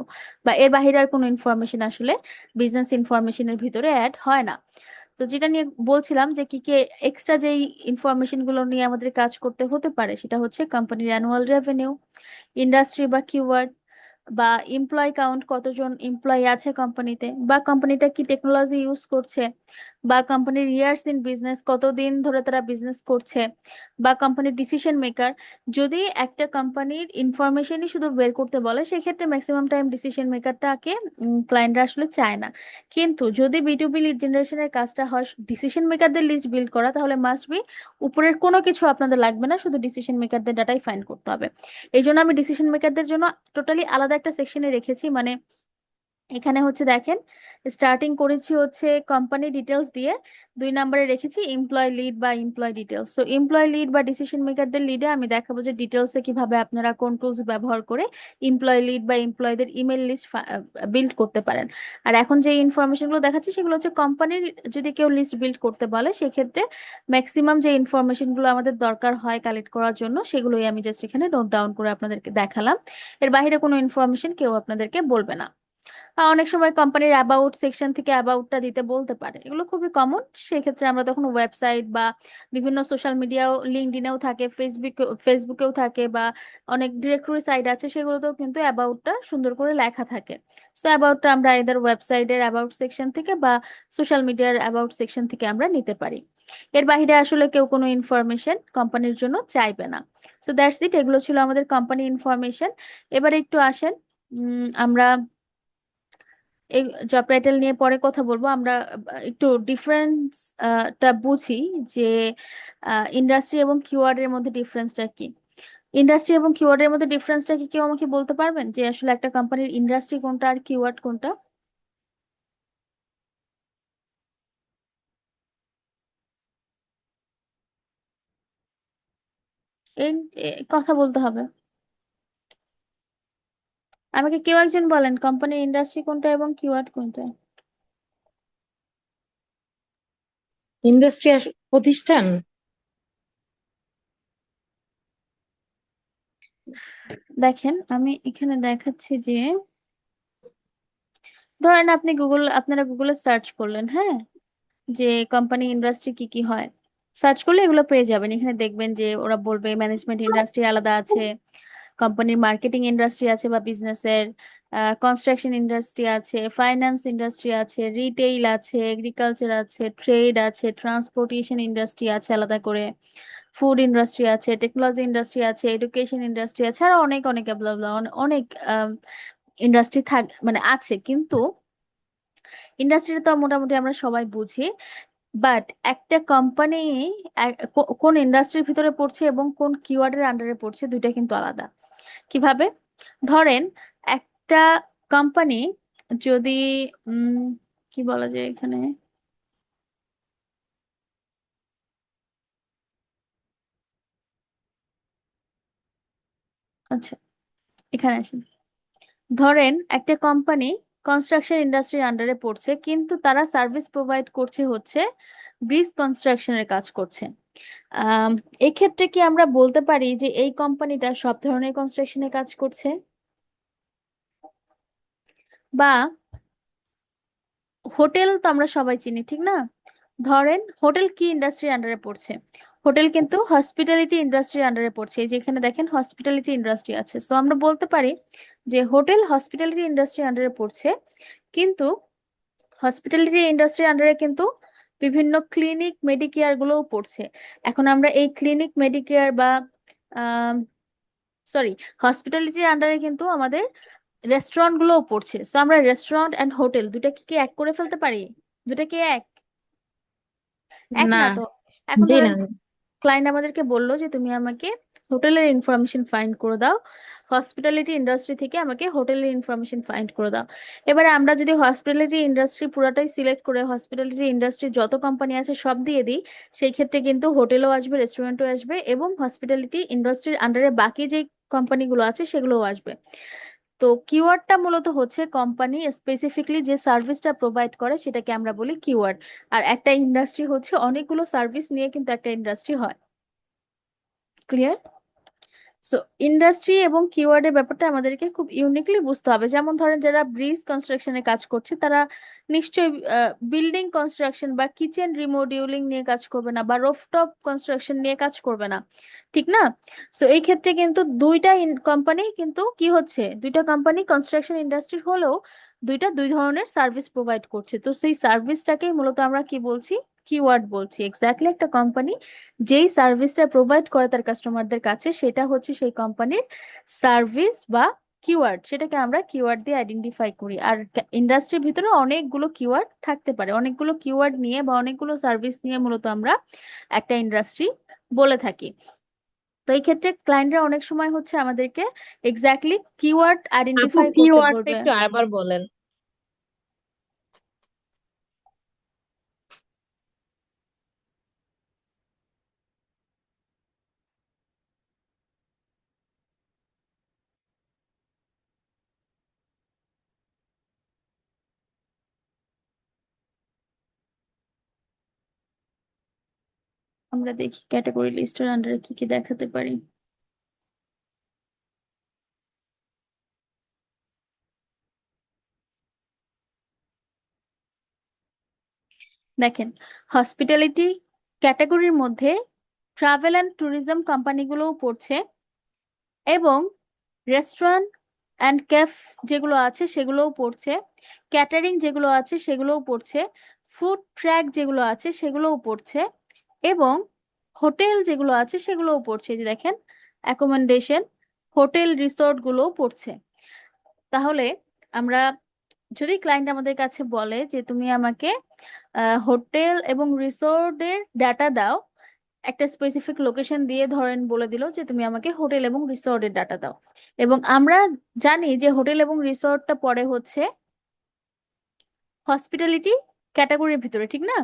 বা এর বাইরে আর কোনো ইনফরমেশন আসলে বিজনেস ইনফরমেশনের ভিতরে অ্যাড হয় না। তো যেটা নিয়ে বলছিলাম যে কি কি এক্সট্রা যেই ইনফরমেশন গুলো নিয়ে আমাদের কাজ করতে হতে পারে সেটা হচ্ছে কোম্পানির অ্যানুয়াল রেভিনিউ, ইন্ডাস্ট্রি বা কিওয়ার্ড, বা এমপ্লয় কাউন্ট, কতজন এমপ্লয় আছে কোম্পানিতে, বা কোম্পানিটা কি টেকনোলজি ইউজ করছে, বা কোম্পানির ইয়ার্স ইন বিজনেস, কতদিন ধরে তারা বিজনেস করছে, বা কোম্পানির ডিসিশন মেকার। যদি একটা কোম্পানির ইনফরমেশনই শুধু বের করতে বলে, সেক্ষেত্রে ম্যাক্সিমাম টাইম ডিসিশন মেকারটাকে ক্লায়েন্টরা আসলে চায় না। কিন্তু যদি B2B লিড জেনারেশনের কাজটা হয় ডিসিশন মেকারদের লিস্ট বিল্ড করা, তাহলে মাস্ট বি উপরের কোনো কিছু আপনাদের লাগবে না, শুধু ডিসিশন মেকারদের ডাটাই ফাইন্ড করতে হবে। এই জন্য আমি ডিসিশন মেকারদের জন্য টোটালি আলাদা একটা সেকশনে রেখেছি। মানে এখানে হচ্ছে দেখেন, স্টার্টিং করেছি হচ্ছে কোম্পানি ডিটেলস দিয়ে, 2 নম্বরে রেখেছি এমপ্লয় লিড বা এমপ্লয় ডিটেলস। তো এমপ্লয় লিড বা ডিসিশন মেকারদের লিডে আমি দেখাবো যে ডিটেলসে কিভাবে আপনারা কোন টুলস ব্যবহার করে এমপ্লয় লিড বা এমপ্লয়দের ইমেল লিস্ট বিল্ড করতে পারেন। আর এখন যে ইনফরমেশনগুলো দেখাচ্ছি সেগুলো হচ্ছে কোম্পানির, যদি কেউ লিস্ট বিল্ড করতে বলে সেক্ষেত্রে ম্যাক্সিমাম যে ইনফরমেশনগুলো আমাদের দরকার হয় কালেক্ট করার জন্য, সেগুলোই আমি জাস্ট এখানে নোট ডাউন করে আপনাদেরকে দেখালাম। এর বাইরে কোনো ইনফরমেশন কেউ আপনাদেরকে বলবে না। অনেক সময় কোম্পানির অ্যাবাউট সেকশন থেকে অ্যাবাউটটা দিতে বলতে পারে, এগুলো খুবই কমন। সেক্ষেত্রে আমরা তখন ওয়েবসাইট বা বিভিন্ন সোশ্যাল মিডিয়াও, লিঙ্কডইনেও থাকে, ফেসবুকেও থাকে, বা অনেক ডিরেক্টরি সাইট আছে, সেগুলোতেও কিন্তু অ্যাবাউটটা সুন্দর করে লেখা থাকে। সো অ্যাবাউটটা আমরা এদের ওয়েবসাইটের অ্যাবাউট সেকশন থেকে বা সোশ্যাল মিডিয়ার অ্যাবাউট সেকশন থেকে আমরা নিতে পারি। এর বাইরে আসলে কেউ কোনো ইনফরমেশন কোম্পানির জন্য চাইবে না। সো দ্যাটস ইট, এগুলো ছিল আমাদের কোম্পানি ইনফরমেশন। এবারে একটু আসেন, আমরা এই জব টাইটেল নিয়ে পরে কথা বলবো। আমরা একটু ডিফারেন্স টা বুঝি, যে ইন্ডাস্ট্রি এবং কিওয়ার্ডের মধ্যে ডিফারেন্সটা কি। ইন্ডাস্ট্রি এবং কিওয়ার্ডের মধ্যে ডিফারেন্সটা কি কেউ আমাকে বলতে পারবেন, যে আসলে একটা কোম্পানির ইন্ডাস্ট্রি কোনটা আর কিওয়ার্ড কোনটা? এই কথা বলতে হবে, আমাকে কেউ একজন বলেন কোম্পানির ইন্ডাস্ট্রি কোনটা এবং কিওয়ার্ড কোনটা। ইন্ডাস্ট্রি প্রতিষ্ঠান। দেখেন আমি এখানে দেখাচ্ছি যে, ধরেন আপনি আপনারা গুগলে সার্চ করলেন, হ্যাঁ, যে কোম্পানি ইন্ডাস্ট্রি কি কি হয়। সার্চ করলে এগুলো পেয়ে যাবেন। এখানে দেখবেন যে ওরা বলবে ম্যানেজমেন্ট ইন্ডাস্ট্রি আলাদা আছে, কোম্পানির মার্কেটিং ইন্ডাস্ট্রি আছে বা বিজনেসের, কনস্ট্রাকশন ইন্ডাস্ট্রি আছে, ফাইন্যান্স ইন্ডাস্ট্রি আছে, রিটেইল আছে, এগ্রিকালচার আছে, ট্রেড আছে, ট্রান্সপোর্টেশন ইন্ডাস্ট্রি আছে আলাদা করে, ফুড ইন্ডাস্ট্রি আছে, টেকনোলজি ইন্ডাস্ট্রি আছে, এডুকেশন ইন্ডাস্ট্রি আছে, আর অনেক অনেক blah blah, অনেক ইন্ডাস্ট্রি মানে আছে। কিন্তু ইন্ডাস্ট্রিটা তো মোটামুটি আমরা সবাই বুঝি, বাট একটা কোম্পানি কোন ইন্ডাস্ট্রির ভিতরে পড়ছে এবং কোন কিওয়ার্ডের আন্ডারে পড়ছে, দুইটা কিন্তু আলাদা। কিভাবে? ধরেন একটা কোম্পানি যদি উম কি বলা যায় এখানে, আচ্ছা এখানে আসেন। ধরেন একটা কোম্পানি কনস্ট্রাকশন ইন্ডাস্ট্রির আন্ডারে পড়ছে, কিন্তু তারা সার্ভিস প্রোভাইড করছে হচ্ছে ব্রিজ কনস্ট্রাকশনের কাজ করছে। আম, এক্ষেত্রে কি আমরা বলতে পারি যে এই কোম্পানিটা সব ধরনের কনস্ট্রাকশনের কাজ করছে? বা হোটেল তো আমরা সবাই চিনি, ঠিক না? ধরেন হোটেল কি ইন্ডাস্ট্রির আন্ডারে পড়ছে? হোটেল কিন্তু হসপিটালিটি ইন্ডাস্ট্রির আন্ডারে পড়ছে। এই যে এখানে দেখেন হসপিটালিটি ইন্ডাস্ট্রি আছে, সো আমরা বলতে পারি যে হোটেল হসপিটালিটি ইন্ডাস্ট্রির আন্ডারে পড়ছে। কিন্তু হসপিটালিটি ইন্ডাস্ট্রির আন্ডারে কিন্তু বিভিন্ন ক্লিনিক মেডিকেয়ার গুলোও পড়ছে। এখন আমরা এই ক্লিনিক মেডিকেয়ার বা সরি, হসপিটালিটির আন্ডারে কিন্তু আমাদের রেস্টুরেন্ট গুলোও পড়ছে। সো আমরা রেস্টুরেন্ট অ্যান্ড হোটেল দুটাকে কি এক করে ফেলতে পারি? দুটা কি এক? এক না। না তো। এখন জি ধরেন না। ক্লায়েন্ট আমাদেরকে বললো যে তুমি আমাকে হোটেলের ইনফরমেশন ফাইন্ড করে দাও, হসপিটালিটি ইন্ডাস্ট্রি থেকে আমাকে হোটেলের ইনফরমেশন ফাইন্ড করে দাও। এবারে আমরা যদি হসপিটালিটি ইন্ডাস্ট্রি পুরাটাই সিলেক্ট করে হসপিটালিটি ইন্ডাস্ট্রি যত কোম্পানি আছে সব দিয়ে দিই, সেই ক্ষেত্রে কিন্তু হোটেলও আসবে, রেস্টুরেন্টও আসবে, এবং হসপিটালিটি ইন্ডাস্ট্রির আন্ডারে বাকি যে কোম্পানিগুলো আছে সেগুলোও আসবে। তো কিওয়ার্ডটা মূলত হচ্ছে কোম্পানি স্পেসিফিকলি যে সার্ভিসটা প্রোভাইড করে সেটাকে আমরা বলি কিওয়ার্ড। আর একটা ইন্ডাস্ট্রি হচ্ছে অনেকগুলো সার্ভিস নিয়ে কিন্তু একটা ইন্ডাস্ট্রি হয়। ক্লিয়ার? সো ইন্ডাস্ট্রি এবং কিওয়ার্ডের ব্যাপারটা আমাদেরকে খুব ইউনিকলি বুঝতে হবে। যেমন ধরেন যারা ব্রিজ কনস্ট্রাকশনে কাজ করছে তারা নিশ্চয়ই বিল্ডিং কনস্ট্রাকশন বা কিচেন রিমোডিউলিং নিয়ে কাজ করবে না, বা রুফটপ কনস্ট্রাকশন নিয়ে কাজ করবে না, ঠিক না? সো এই ক্ষেত্রে কিন্তু দুইটা কোম্পানি, কিন্তু কি হচ্ছে, দুইটা কোম্পানি কনস্ট্রাকশন ইন্ডাস্ট্রি হলেও দুই ধরনের সার্ভিস প্রোভাইড করছে। তো সেই সার্ভিসটাকেই মূলত আমরা কি বলছি, কিওয়ার্ড বলছি। এক্স্যাক্টলি একটা কোম্পানি যেই সার্ভিসটা প্রোভাইড করে তার কাস্টমারদের কাছে, সেটা হচ্ছে সেই কোম্পানির সার্ভিস বা কিওয়ার্ড। সেটাকে আমরা কিওয়ার্ড দিয়ে আইডেন্টিফাই করি। আর ইন্ডাস্ট্রির ভিতরে অনেকগুলো কিওয়ার্ড থাকতে পারে, অনেকগুলো কিওয়ার্ড নিয়ে বা অনেকগুলো সার্ভিস নিয়ে মূলত আমরা একটা ইন্ডাস্ট্রি বলে থাকি। তো এই ক্ষেত্রে ক্লায়েন্টরা অনেক সময় হচ্ছে আমাদেরকে এক্স্যাক্টলি কিওয়ার্ড আপু, আইডেন্টিফাই কি করতে ওয়ার্ডটা বলবে। একটু আবার বলেন। আমরা দেখি ক্যাটাগরি লিস্টের আন্ডারে কি কি দেখাতে পারি। দেখেন, হসপিটালিটি ক্যাটাগরির মধ্যে ট্রাভেল অ্যান্ড ট্যুরিজম কোম্পানিগুলোও পড়ছে, এবং রেস্টুরেন্ট অ্যান্ড ক্যাফ যেগুলো আছে সেগুলোও পড়ছে, ক্যাটারিং যেগুলো আছে সেগুলোও পড়ছে, ফুড ট্র্যাক যেগুলো আছে সেগুলোও পড়ছে, এবং হোটেল যেগুলো আছে সেগুলোও পড়ছে। এই যে দেখেন, অ্যাকোমোডেশন, হোটেল রিসোর্ট গুলোও পড়ছে। তাহলে আমরা, যদি ক্লায়েন্ট আমাদের কাছে বলে যে তুমি আমাকে হোটেল এবং রিসোর্টের ডাটা দাও, একটা স্পেসিফিক লোকেশন দিয়ে ধরেন বলে দিল যে তুমি আমাকে হোটেল এবং রিসোর্টের ডাটা দাও, এবং আমরা জানি যে হোটেল এবং রিসোর্টটা পড়ে হচ্ছে হসপিটালিটি ক্যাটাগরির ভিতরে, ঠিক না?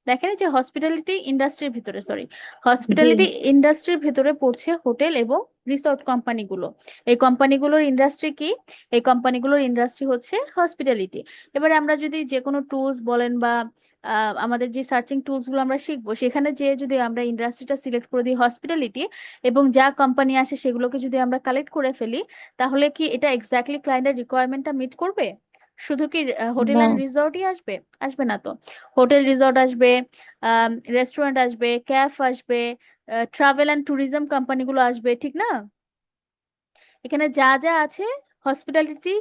দেখেন এই যে হসপিটালিটি ইন্ডাস্ট্রির ভিতরে, সরি, জি। হসপিটালিটি ইন্ডাস্ট্রির ভিতরে পড়ছে হোটেল এবং রিসোর্ট কোম্পানিগুলো। এই কোম্পানিগুলোর ইন্ডাস্ট্রি কি? এই কোম্পানিগুলোর ইন্ডাস্ট্রি হচ্ছে হসপিটালিটি। এবারে আমরা যদি যে কোনো টুলস বলেন বা আমাদের যে সার্চিং টুলস গুলো আমরা শিখবো, সেখানে যে যদি আমরা ইন্ডাস্ট্রিটা সিলেক্ট করে দিই হসপিটালিটি, এবং যা কোম্পানি আসে সেগুলোকে যদি আমরা কালেক্ট করে ফেলি, তাহলে কি এটা এক্স্যাক্টলি ক্লায়েন্টের রিকোয়ারমেন্টটা মিট করবে? শুধু কি হোটেল না। অ্যান্ড রিসোর্টই আসবে? আসবে না তো। হোটেল রিসোর্ট আসবে, রেস্টুরেন্ট আসবে, ক্যাফ আসবে, ট্রাভেল অ্যান্ড ট্যুরিজম কোম্পানিগুলো আসবে, ঠিক না? এখানে যা যা আছে, হসপিটালিটি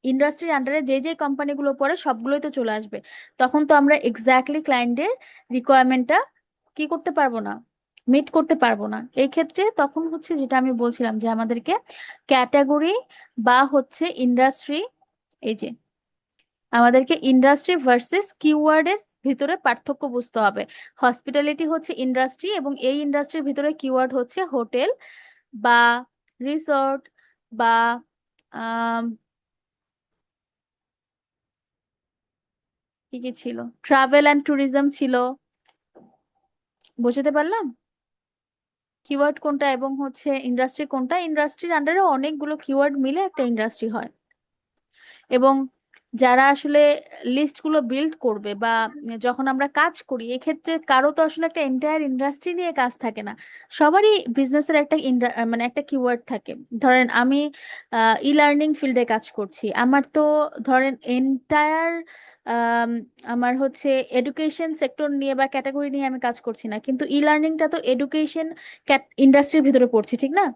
ইন্ডাস্ট্রির আন্ডারে যে যে কোম্পানিগুলো পড়ে সবগুলোই তো চলে আসবে। তখন তো আমরা এক্স্যাক্টলি ক্লায়েন্টের রিকোয়ারমেন্টটা কি করতে পারবো না, মিট করতে পারবো না। এই ক্ষেত্রে তখন হচ্ছে যেটা আমি বলছিলাম যে আমাদেরকে ক্যাটাগরি বা হচ্ছে ইন্ডাস্ট্রি, এই যে আমাদেরকে ইন্ডাস্ট্রি ভার্সেস কিওয়ার্ডের ভিতরে পার্থক্য বুঝতে হবে। হসপিটালিটি হচ্ছে ইন্ডাস্ট্রি, এবং এই ইন্ডাস্ট্রির ভিতরে কিওয়ার্ড হচ্ছে হোটেল বা রিসর্ট বা আম, কি কি ছিল, ট্রাভেল অ্যান্ড ট্যুরিজম ছিল। বুঝতে পারলাম কিওয়ার্ড কোনটা এবং হচ্ছে ইন্ডাস্ট্রি কোনটা। ইন্ডাস্ট্রির আন্ডারে অনেকগুলো কিওয়ার্ড মিলে একটা ইন্ডাস্ট্রি হয়। এবং যারা আসলে লিস্টগুলো বিল্ড করবে বা যখন আমরা কাজ করি, এক্ষেত্রে কারো তো আসলে একটা এন্টায়ার ইন্ডাস্ট্রি নিয়ে কাজ থাকে না। সবারই বিজনেসের একটা মানে একটা কিওয়ার্ড থাকে। ধরেন আমি ই লার্নিং ফিল্ডে কাজ করছি, আমার তো ধরেন এন্টায়ার আমার হচ্ছে এডুকেশন সেক্টর নিয়ে বা ক্যাটাগরি নিয়ে আমি কাজ করছি না, কিন্তু ই লার্নিংটা তো এডুকেশন ইন্ডাস্ট্রির ভিতরে পড়ছে, ঠিক না?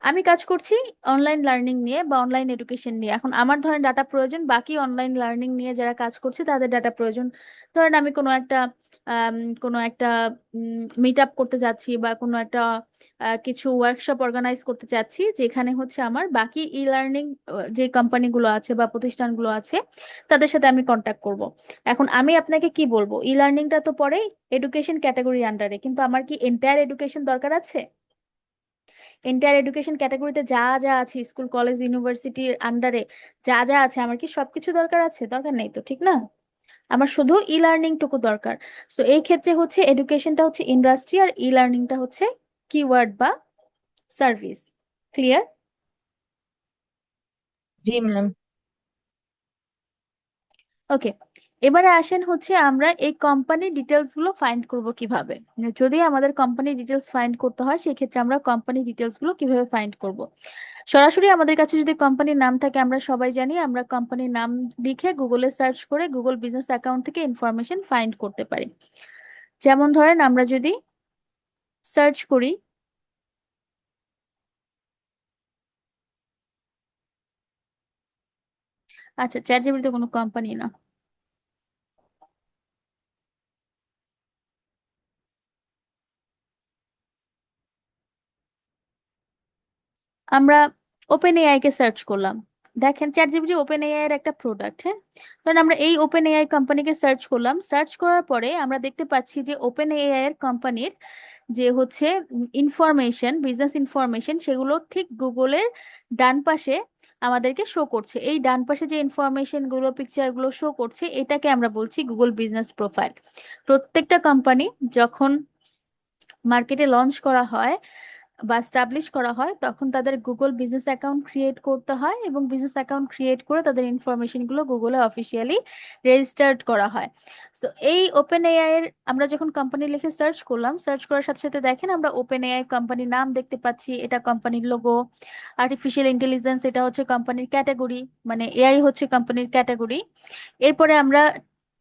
আমি কাজ করছি অনলাইন লার্নিং নিয়ে বা অনলাইন এডুকেশন নিয়ে। এখন আমার ধরেন ডাটা প্রয়োজন, বাকি অনলাইন লার্নিং নিয়ে যারা কাজ করছে তাদের ডাটা প্রয়োজন। ধরেন আমি আম, কোনো একটা মিট আপ করতে যাচ্ছি, বা কোনো একটা কিছু ওয়ার্কশপ অর্গানাইজ করতে চাচ্ছি, যেখানে হচ্ছে আমার বাকি ই লার্নিং যে কোম্পানিগুলো আছে বা প্রতিষ্ঠানগুলো আছে তাদের সাথে আমি কন্ট্যাক্ট করব। এখন আমি আপনাকে কি বলবো, ই লার্নিংটা তো পরে এডুকেশন ক্যাটাগরির আন্ডারে, কিন্তু আমার কি এন্টায়ার এডুকেশন দরকার আছে? এন্টায়ার এডুকেশন ক্যাটাগরিতে যা যা আছে, স্কুল কলেজ ইউনিভার্সিটির আন্ডারে যা যা আছে, আমার কি সবকিছু দরকার আছে? দরকার নেই তো, ঠিক না? আমার শুধু ই লার্নিং টুকু দরকার। সো এই ক্ষেত্রে হচ্ছে এডুকেশনটা হচ্ছে ইন্ডাস্ট্রি, আর ই লার্নিংটা হচ্ছে কিওয়ার্ড বা সার্ভিস। ক্লিয়ার? জি ম্যাম। ওকে। এবারে আসেন হচ্ছে আমরা এই কোম্পানি ডিটেলস গুলো ফাইন্ড করব কিভাবে। যদি আমাদের কোম্পানি ডিটেলস ফাইন্ড করতে হয় সেক্ষেত্রে আমরা কোম্পানি ডিটেলস গুলো কিভাবে ফাইন্ড করব। সরাসরি আমাদের কাছে যদি কোম্পানির নাম থাকে, আমরা সবাই জানি আমরা কোম্পানির নাম লিখে গুগলে সার্চ করে গুগল বিজনেস অ্যাকাউন্ট থেকে ইনফরমেশন ফাইন্ড করতে পারি। যেমন ধরেন আমরা যদি সার্চ করি, আচ্ছা চ্যাট জিপিটি কোনো কোম্পানি না, আমরা ওপেন এআই কে সার্চ করলাম। দেখেন চ্যাট জিপিটি ওপেন এআই এর একটা প্রোডাক্ট, হ্যাঁ। কারণ আমরা এই ওপেন এআই কোম্পানিকে সার্চ করলাম, সার্চ করার পরে আমরা দেখতে পাচ্ছি যে ওপেন এআই এর কোম্পানির যে হচ্ছে ইনফরমেশন, বিজনেস ইনফরমেশন, সেগুলো ঠিক গুগলের ডান পাশে আমাদেরকে শো করছে। এই ডান পাশে যে ইনফরমেশন গুলো, পিকচার গুলো শো করছে, এটাকে আমরা বলছি গুগল বিজনেস প্রোফাইল। প্রত্যেকটা কোম্পানি যখন মার্কেটে লঞ্চ করা হয় বা স্টাবলিশ করা হয় তখন তাদের গুগল বিজনেস অ্যাকাউন্ট ক্রিয়েট করতে হয়, এবং বিজনেস অ্যাকাউন্ট ক্রিয়েট করে তাদের ইনফরমেশন গুলো গুগলে অফিসিয়ালি রেজিস্টার্ড করা হয়। সো এই ওপেন এআই এর আমরা যখন কোম্পানি লিখে সার্চ করলাম, সার্চ করার সাথে সাথে দেখেন আমরা ওপেন এআই কোম্পানির নাম দেখতে পাচ্ছি, এটা কোম্পানির লোগো। আর্টিফিশিয়াল ইন্টেলিজেন্স এটা হচ্ছে কোম্পানির ক্যাটাগরি, মানে এআই হচ্ছে কোম্পানির ক্যাটাগরি। এরপরে আমরা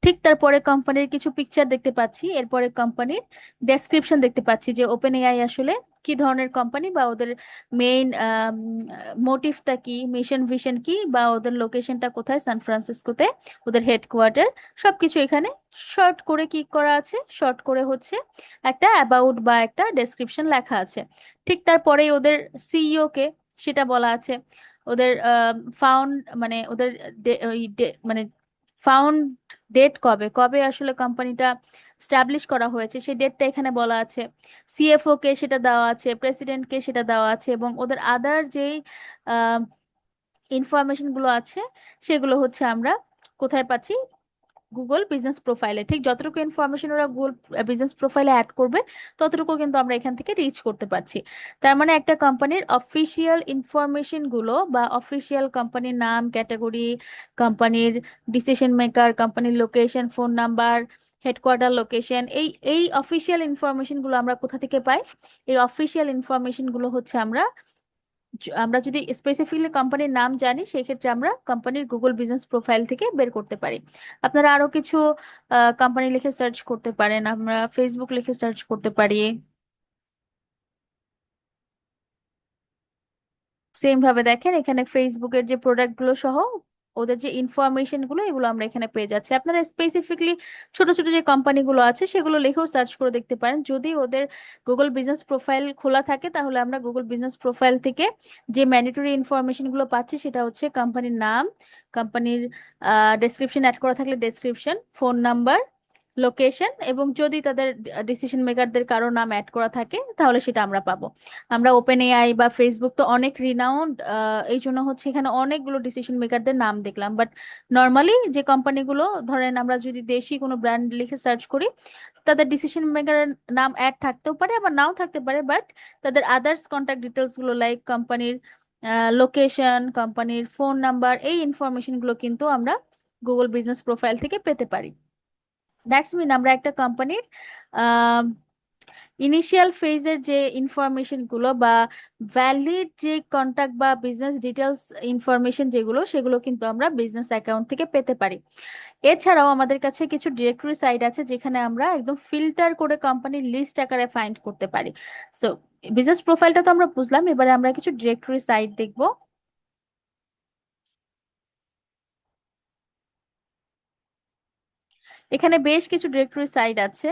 ঠিক তারপরে কোম্পানির কিছু পিকচার দেখতে পাচ্ছি, এরপরে কোম্পানির ডেসক্রিপশন দেখতে পাচ্ছি যে ওপেন এআই আসলে কি ধরনের কোম্পানি, বা ওদের মেইন মোটিভটা কি, মিশন ভিশন কি, বা ওদের লোকেশনটা কোথায়, সান ফ্রান্সিসকোতে ওদের হেডকোয়ার্টার, সবকিছু এখানে শর্ট করে কি করা আছে, শর্ট করে হচ্ছে একটা অ্যাবাউট বা একটা ডেসক্রিপশন লেখা আছে। ঠিক তারপরেই ওদের সিইও কে সেটা বলা আছে, ওদের ফাউন্ড মানে ওদের মানে ফাউন্ড ডেট কবে কবে আসলে কোম্পানিটা স্টাবলিশ করা হয়েছে সেই ডেটটা এখানে বলা আছে, সিএফও কে সেটা দেওয়া আছে, প্রেসিডেন্ট কে সেটা দেওয়া আছে, এবং ওদের আদার যেই ইনফরমেশন গুলো আছে সেগুলো হচ্ছে আমরা কোথায় পাচ্ছি, গুগল বিজনেস প্রোফাইলে। ঠিক যতটুকু ইনফরমেশন ওরা গুগল বিজনেস প্রোফাইলে অ্যাড করবে ততটুকু কিন্তু আমরা এখান থেকে রিচ করতে পারছি। তার মানে একটা কোম্পানির অফিসিয়াল ইনফরমেশন গুলো বা অফিসিয়াল কোম্পানির নাম, ক্যাটাগরি, কোম্পানির ডিসিশন মেকার, কোম্পানির location, phone number, headquarter location, এই এই অফিসিয়াল ইনফরমেশন গুলো আমরা কোথা থেকে পাই? এই অফিসিয়াল ইনফরমেশন গুলো হচ্ছে আমরা যদি স্পেসিফিকলি কোম্পানির নাম জানি সেক্ষেত্রে আমরা কোম্পানির গুগল বিজনেস প্রোফাইল থেকে বের করতে পারি। আপনারা আরো কিছু কোম্পানি লিখে সার্চ করতে পারেন, আমরা ফেসবুক লিখে সার্চ করতে পারি। সেম ভাবে দেখেন এখানে ফেসবুকের যে প্রোডাক্ট গুলো সহ ওদের যে ইনফরমেশন গুলো এগুলো আমরা এখানে পেয়ে যাচ্ছি। আপনারা স্পেসিফিকলি ছোট ছোট যে কোম্পানিগুলো আছে সেগুলো লিখেও সার্চ করে দেখতে পারেন। যদি ওদের গুগল বিজনেস প্রোফাইল খোলা থাকে তাহলে আমরা গুগল বিজনেস প্রোফাইল থেকে যে ম্যান্ডেটরি ইনফরমেশন গুলো পাচ্ছি সেটা হচ্ছে কোম্পানির নাম, কোম্পানির ডেসক্রিপশন অ্যাড করা থাকলে ডেসক্রিপশন, ফোন নাম্বার, লোকেশন, এবং যদি তাদের ডিসিশন মেকারদের কারো নাম অ্যাড করা থাকে তাহলে সেটা আমরা পাবো। আমরা ওপেন এআই বা ফেসবুক তো অনেক রিনাউন্ড, এই জন্য হচ্ছে এখানে অনেকগুলো ডিসিশন মেকারদের নাম দেখলাম, বাট নর্মালি যে কোম্পানিগুলো, ধরেন আমরা যদি দেশি কোনো ব্র্যান্ড লিখে সার্চ করি তাদের ডিসিশন মেকারের নাম অ্যাড থাকতেও পারে আবার নাও থাকতে পারে, বাট তাদের আদার্স কন্ট্যাক্ট ডিটেলস গুলো লাইক কোম্পানির লোকেশন, কোম্পানির ফোন নাম্বার, এই ইনফরমেশন গুলো কিন্তু আমরা গুগল বিজনেস প্রোফাইল থেকে পেতে পারি। দ্যাটস মিন আমরা একটা কোম্পানির ইনিশিয়াল ফেজের যে ইনফরমেশন গুলো বা ভ্যালিড যে কন্টাক্ট বা বিজনেস ডিটেলস ইনফরমেশন যেগুলো সেগুলো কিন্তু আমরা বিজনেস অ্যাকাউন্ট থেকে পেতে পারি। এছাড়াও আমাদের কাছে কিছু ডিরেক্টরি সাইট আছে যেখানে আমরা একদম ফিল্টার করে কোম্পানির লিস্ট আকারে ফাইন্ড করতে পারি। সো বিজনেস প্রোফাইলটা তো আমরা বুঝলাম, এবারে আমরা কিছু ডিরেক্টরি সাইট দেখব। এখানে বেশ কিছু ডিরেক্টরি সাইট আছে।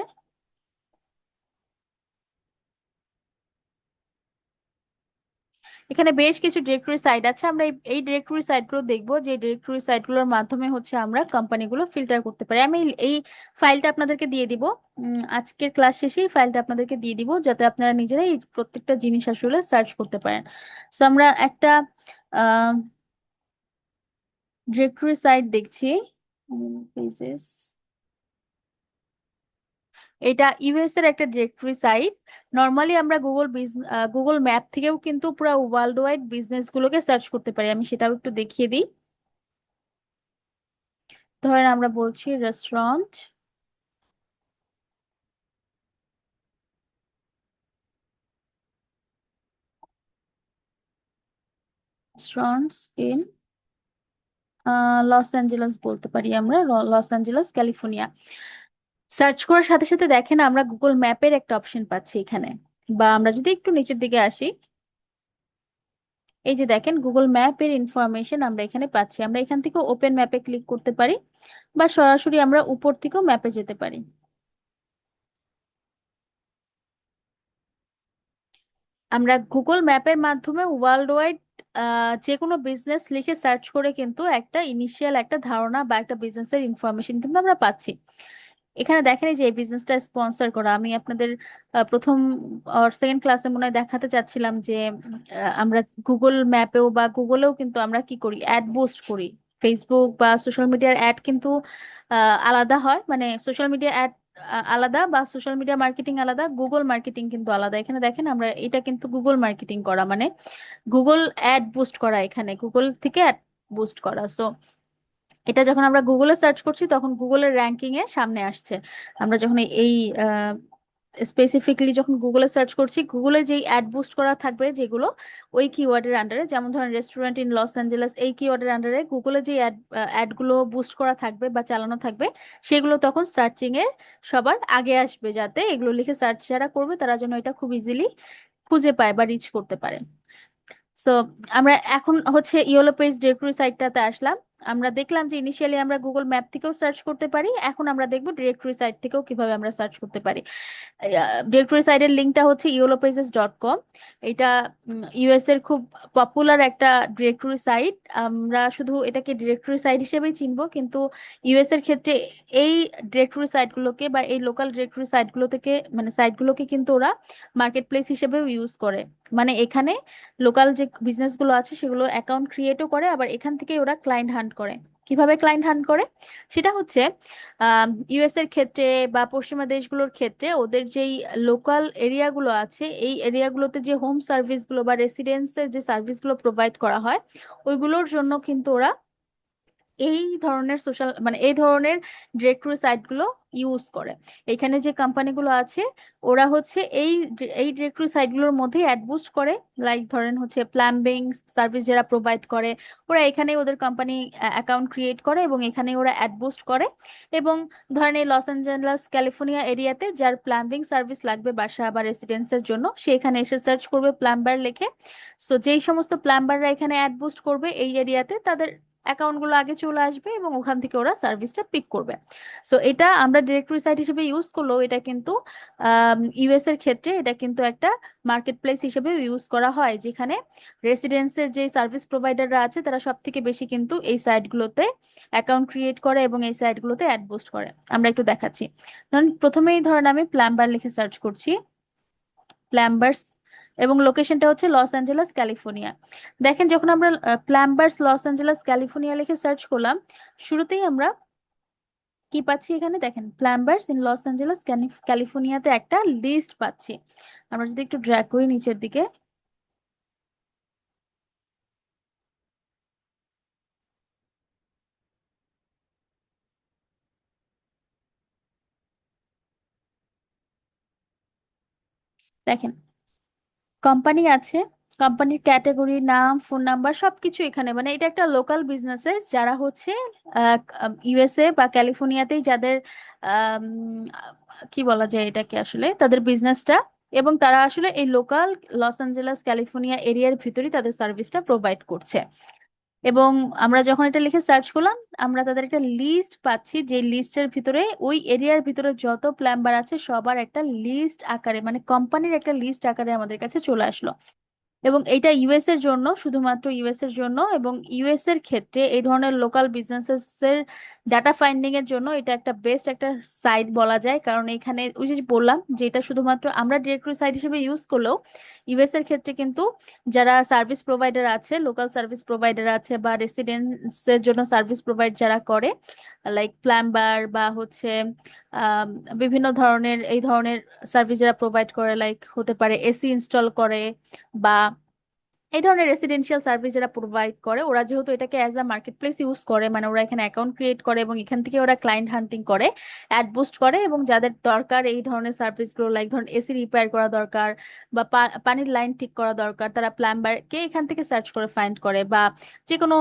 এখানে বেশ কিছু ডিরেক্টরি সাইট আছে, আমরা এই ডিরেক্টরি সাইটগুলো দেখবো যে ডিরেক্টরি সাইটগুলোর মাধ্যমে হচ্ছে আমরা কোম্পানিগুলো ফিল্টার করতে পারি। আমি এই ফাইলটা আপনাদেরকে দিয়ে দিব, আজকের ক্লাস শেষে এই ফাইলটা আপনাদেরকে দিয়ে দিব যাতে আপনারা নিজেরাই এই প্রত্যেকটা জিনিস আসলে সার্চ করতে পারেন। সো আমরা একটা ডিরেক্টরি সাইট দেখছি, পেজেস, এটা ইউএস এর একটা ডিরেক্টরি সাইট। নর্মালি আমরা গুগল ম্যাপ থেকেও কিন্তু পুরো ওয়ার্ল্ড ওয়াইড বিজনেস গুলোকে সার্চ করতে পারি, আমি সেটাও একটু দেখিয়ে দিই। ধরেন আমরা বলছি restaurant, restaurants in Los Angeles বলতে পারি আমরা, লস অ্যাঞ্জেলেস ক্যালিফোর্নিয়া। সার্চ করার সাথে সাথে দেখেন আমরা গুগল ম্যাপের একটা অপশন পাচ্ছি এখানে। বা আমরা যদি একটু নিচের দিকে আসি, এই যে দেখেন গুগল ম্যাপের ইনফরমেশন আমরা এখানে পাচ্ছি। আমরা এখান থেকে ওপেন ম্যাপে ক্লিক করতে পারি, বা সরাসরি আমরা উপর থেকেও ম্যাপে যেতে পারি। আমরা গুগল ম্যাপের মাধ্যমে ওয়ার্ল্ড ওয়াইড যে কোনো বিজনেস লিখে সার্চ করে কিন্তু একটা ইনিশিয়াল একটা ধারণা বা একটা বিজনেসের ইনফরমেশন কিন্তু আমরা পাচ্ছি। এখানে দেখেন এই যে এই বিজনেসটা স্পন্সর করা, আমি আপনাদের প্রথম আর সেকেন্ড ক্লাসে মনে হয় দেখাতে চাচ্ছিলাম যে আমরা গুগল ম্যাপেও বা গুগলেও কিন্তু আমরা কি করি, অ্যাড বুস্ট করি। ফেসবুক বা সোশ্যাল মিডিয়ার অ্যাড কিন্তু আলাদা হয়, মানে সোশ্যাল মিডিয়া অ্যাড আলাদা বা সোশ্যাল মিডিয়া মার্কেটিং আলাদা, গুগল মার্কেটিং কিন্তু আলাদা। এখানে দেখেন আমরা এটা কিন্তু গুগল মার্কেটিং করা, মানে গুগল অ্যাড বুস্ট করা, এখানে গুগল থেকে অ্যাড বুস্ট করা। সো এটা যখন আমরা গুগলে সার্চ করছি তখন গুগলের র্যাঙ্কিং এ সামনে আসছে। আমরা যখন এই স্পেসিফিকলি যখন গুগলে সার্চ করছি, গুগলে যেই অ্যাড বুস্ট করা থাকবে যেগুলো ওই কিওয়ার্ডের আন্ডারে, যেমন ধরেন রেস্টুরেন্ট ইন লস অ্যাঞ্জেলেস, এই কিওয়ার্ডের আন্ডারে গুগলে যে অ্যাডগুলো বুস্ট করা থাকবে বা চালানো থাকবে, সেগুলো তখন সার্চিং এ সবার আগে আসবে, যাতে এগুলো লিখে সার্চ যারা করবে তারা যেন এটা খুব ইজিলি খুঁজে পায় বা রিচ করতে পারে। সো আমরা এখন হচ্ছে ইয়েলো পেজ ডিরেক্টরি সাইটটাতে আসলাম। আমরা দেখলাম যে ইনিশিয়ালি আমরা গুগল ম্যাপ থেকেও সার্চ করতে পারি, এখন আমরা দেখবো ডিরেক্টরি সাইট থেকেও কিভাবে আমরা সার্চ করতে পারি। ডিরেক্টরি সাইটের লিঙ্কটা হচ্ছে yellowpages.com। এটা ইউএস এর খুব পপুলার একটা ডিরেক্টরি সাইট। আমরা শুধু এটাকে ডিরেক্টরি সাইট হিসেবেই চিনবো, কিন্তু ইউএস এর ক্ষেত্রে এই ডিরেক্টরি সাইটগুলোকে বা এই লোকাল ডিরেক্টরি সাইটগুলো থেকে, মানে সাইটগুলোকে কিন্তু ওরা মার্কেট প্লেস হিসেবেও ইউজ করে। মানে এখানে লোকাল যে বিজনেসগুলো আছে সেগুলো অ্যাকাউন্ট ক্রিয়েটও করে, আবার এখান থেকে ওরা ক্লায়েন্ট হান্ট করে। কিভাবে ক্লায়েন্ট হান্ট করে সেটা হচ্ছে, ইউএস এর ক্ষেত্রে বা পশ্চিমা দেশগুলোর ক্ষেত্রে ওদের যেই লোকাল এরিয়াগুলো আছে, এই এরিয়াগুলোতে যে হোম সার্ভিসগুলো বা রেসিডেন্সের যে সার্ভিসগুলো প্রোভাইড করা হয়, ওইগুলোর জন্য কিন্তু ওরা এই ধরনের সোশ্যাল, মানে এই ধরনের ডিরেক্টরি সাইটগুলো ইউজ করে। এখানে যে কোম্পানিগুলো আছে ওরা হচ্ছে এই ডিরেক্টরি সাইটগুলোর মধ্যে অ্যাড বুস্ট করে। লাইক ধরেন হচ্ছে প্লাম্বিং সার্ভিস যারা প্রোভাইড করে, ওরা এখানে ওদের কোম্পানি অ্যাকাউন্ট ক্রিয়েট করে এবং এখানে ওরা অ্যাড বুস্ট করে। এবং ধরেন এই লস অ্যাঞ্জেলাস ক্যালিফোর্নিয়া এরিয়াতে যার প্লাম্বিং সার্ভিস লাগবে বাসা বা রেসিডেন্সের জন্য, সে এখানে এসে সার্চ করবে প্লাম্বার লিখে। সো যেই সমস্ত প্লাম্বাররা এখানে অ্যাড বুস্ট করবে এই এরিয়াতে, তাদের অ্যাকাউন্টগুলো আগে চলে আসবে এবং ওখান থেকে ওরা সার্ভিসটা পিক করবে। সো এটা আমরা ডিরেক্টরি সাইট হিসেবে ইউজ করলেও এটা কিন্তু ইউএস এর ক্ষেত্রে এটা কিন্তু একটা মার্কেট প্লেস হিসেবে ইউজ করা হয়, যেখানে রেসিডেন্সের যে সার্ভিস প্রোভাইডাররা আছে তারা সব থেকে বেশি কিন্তু এই সাইটগুলোতে অ্যাকাউন্ট ক্রিয়েট করে এবং এই সাইটগুলোতে অ্যাড বুস্ট করে। আমরা একটু দেখাচ্ছি। ধরুন প্রথমেই ধরেন আমি প্লাম্বার লিখে সার্চ করছি, প্ল্যাম্বার্স, এবং লোকেশনটা হচ্ছে লস অ্যাঞ্জেলাস ক্যালিফোর্নিয়া। দেখেন যখন আমরা প্ল্যাম্বার্স লস অ্যাঞ্জেলাস ক্যালিফোর্নিয়া লিখে সার্চ করলাম, শুরুতেই আমরা কি পাচ্ছি, এখানে দেখেন প্ল্যাম্বার্স ইন লস অ্যাঞ্জেলাস ক্যালিফোর্নিয়াতে একটা লিস্ট পাচ্ছি। আমরা যদি একটু ড্র্যাগ করি নিচের দিকে, দেখেন কোম্পানি আছে, কোম্পানির ক্যাটাগরি, নাম, ফোন নাম্বার সবকিছু এখানে, মানে এটা একটা লোকাল বিজনেসেস যারা হচ্ছে ইউএসএ বা ক্যালিফোর্নিয়াতেই যাদের আম, কি বলা যায় এটাকে, আসলে তাদের বিজনেসটা, এবং তারা আসলে এই লোকাল লস অ্যাঞ্জেলাস ক্যালিফোর্নিয়া এরিয়ার ভিতরেই তাদের সার্ভিসটা প্রোভাইড করছে। এবং আমরা যখন এটা লিখে সার্চ করলাম, আমরা তাদের একটা লিস্ট পাচ্ছি, যে লিস্টের ভিতরে ওই এরিয়ার ভিতরে যত প্লাম্বার আছে সবার একটা লিস্ট আকারে, মানে কোম্পানির একটা লিস্ট আকারে আমাদের কাছে চলে আসলো। এবং এটা ইউএস এর জন্য, শুধুমাত্র ইউএস এর জন্য, এবং ইউএস এর ক্ষেত্রে এই ধরনের লোকাল বিজনেসেস এর ডাটা ফাইন্ডিং এর জন্য এটা একটা বেস্ট একটা সাইট বলা যায়। কারণ এখানে ওই যে বললাম যে এটা শুধুমাত্র আমরা ডিরেক্টরি সাইট হিসেবে ইউজ করলেও ইউএস এর ক্ষেত্রে কিন্তু যারা সার্ভিস প্রোভাইডার আছে, লোকাল সার্ভিস প্রোভাইডার আছে বা রেসিডেন্টস এর জন্য সার্ভিস প্রোভাইড যারা করে, লাইক প্লাম্বার বা হচ্ছে আম, বিভিন্ন ধরনের এই ধরনের সার্ভিস যারা প্রোভাইড করে, লাইক হতে পারে এসি ইনস্টল করে বা এই ধরনের রেসিডেন্সিয়াল সার্ভিস যারা প্রোভাইড করে, ওরা যেহেতু এটাকে as a market place use করে, মানে ওরা এখানে অ্যাকাউন্ট ক্রিয়েট করে এবং এখান থেকে ওরা ক্লায়েন্ট হান্টিং করে, অ্যাড বুস্ট করে, এবং যাদের দরকার এই ধরনের সার্ভিসগুলো, লাইক ধরুন এসি রিপেয়ার করা দরকার বা পানির লাইন ঠিক করা দরকার, তারা প্লাম্বারকে এখান থেকে সার্চ করে ফাইন্ড করে, বা যে কোনো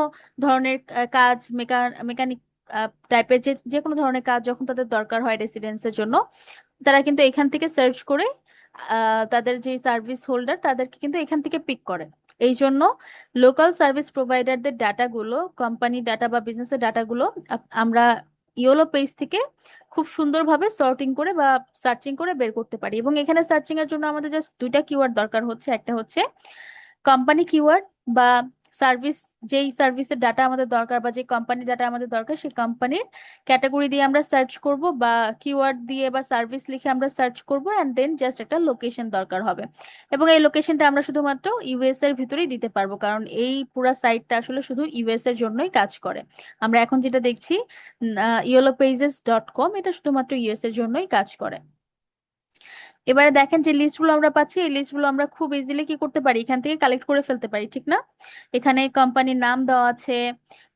ধরনের কাজ, মেকানিক টাইপের যে যে কোনো ধরনের কাজ যখন তাদের দরকার হয় রেসিডেন্সের জন্য, তারা কিন্তু এখান থেকে সার্চ করে তাদের যে সার্ভিস হোল্ডার তাদেরকে কিন্তু এখান থেকে পিক করে। এই জন্য লোকাল সার্ভিস প্রোভাইডারদের ডাটাগুলো, কোম্পানি ডাটা বা বিজনেসের ডাটাগুলো আমরা ইয়োলো পেজ থেকে খুব সুন্দরভাবে সর্টিং করে বা সার্চিং করে বের করতে পারি। এবং এখানে সার্চিং এর জন্য আমাদের জাস্ট দুইটা কিওয়ার্ড দরকার হচ্ছে, একটা হচ্ছে কোম্পানি কিওয়ার্ড বা সার্ভিস, যেই সার্ভিসের ডাটা আমাদের দরকার বা যে কোম্পানি ডাটা আমাদের দরকার সেই কোম্পানির ক্যাটাগরি দিয়ে আমরা সার্চ করব, বা কিওয়ার্ড দিয়ে বা সার্ভিস লিখে আমরা সার্চ করব, অ্যান্ড দেন জাস্ট একটা লোকেশন দরকার হবে। এবং এই লোকেশনটা আমরা শুধুমাত্র ইউএস এর ভিতরেই দিতে পারবো, কারণ এই পুরো সাইটটা আসলে শুধু ইউএস এর জন্যই কাজ করে। আমরা এখন যেটা দেখছি yellowpages.com, এটা শুধুমাত্র ইউএস এর জন্যই কাজ করে। এবারে দেখেন যে লিস্টগুলো আমরা পাচ্ছি, এই লিস্টগুলো আমরা খুব ইজিলি কি করতে পারি, এখান থেকে কালেক্ট করে ফেলতে পারি, ঠিক না? এখানে কোম্পানির নাম দেওয়া আছে,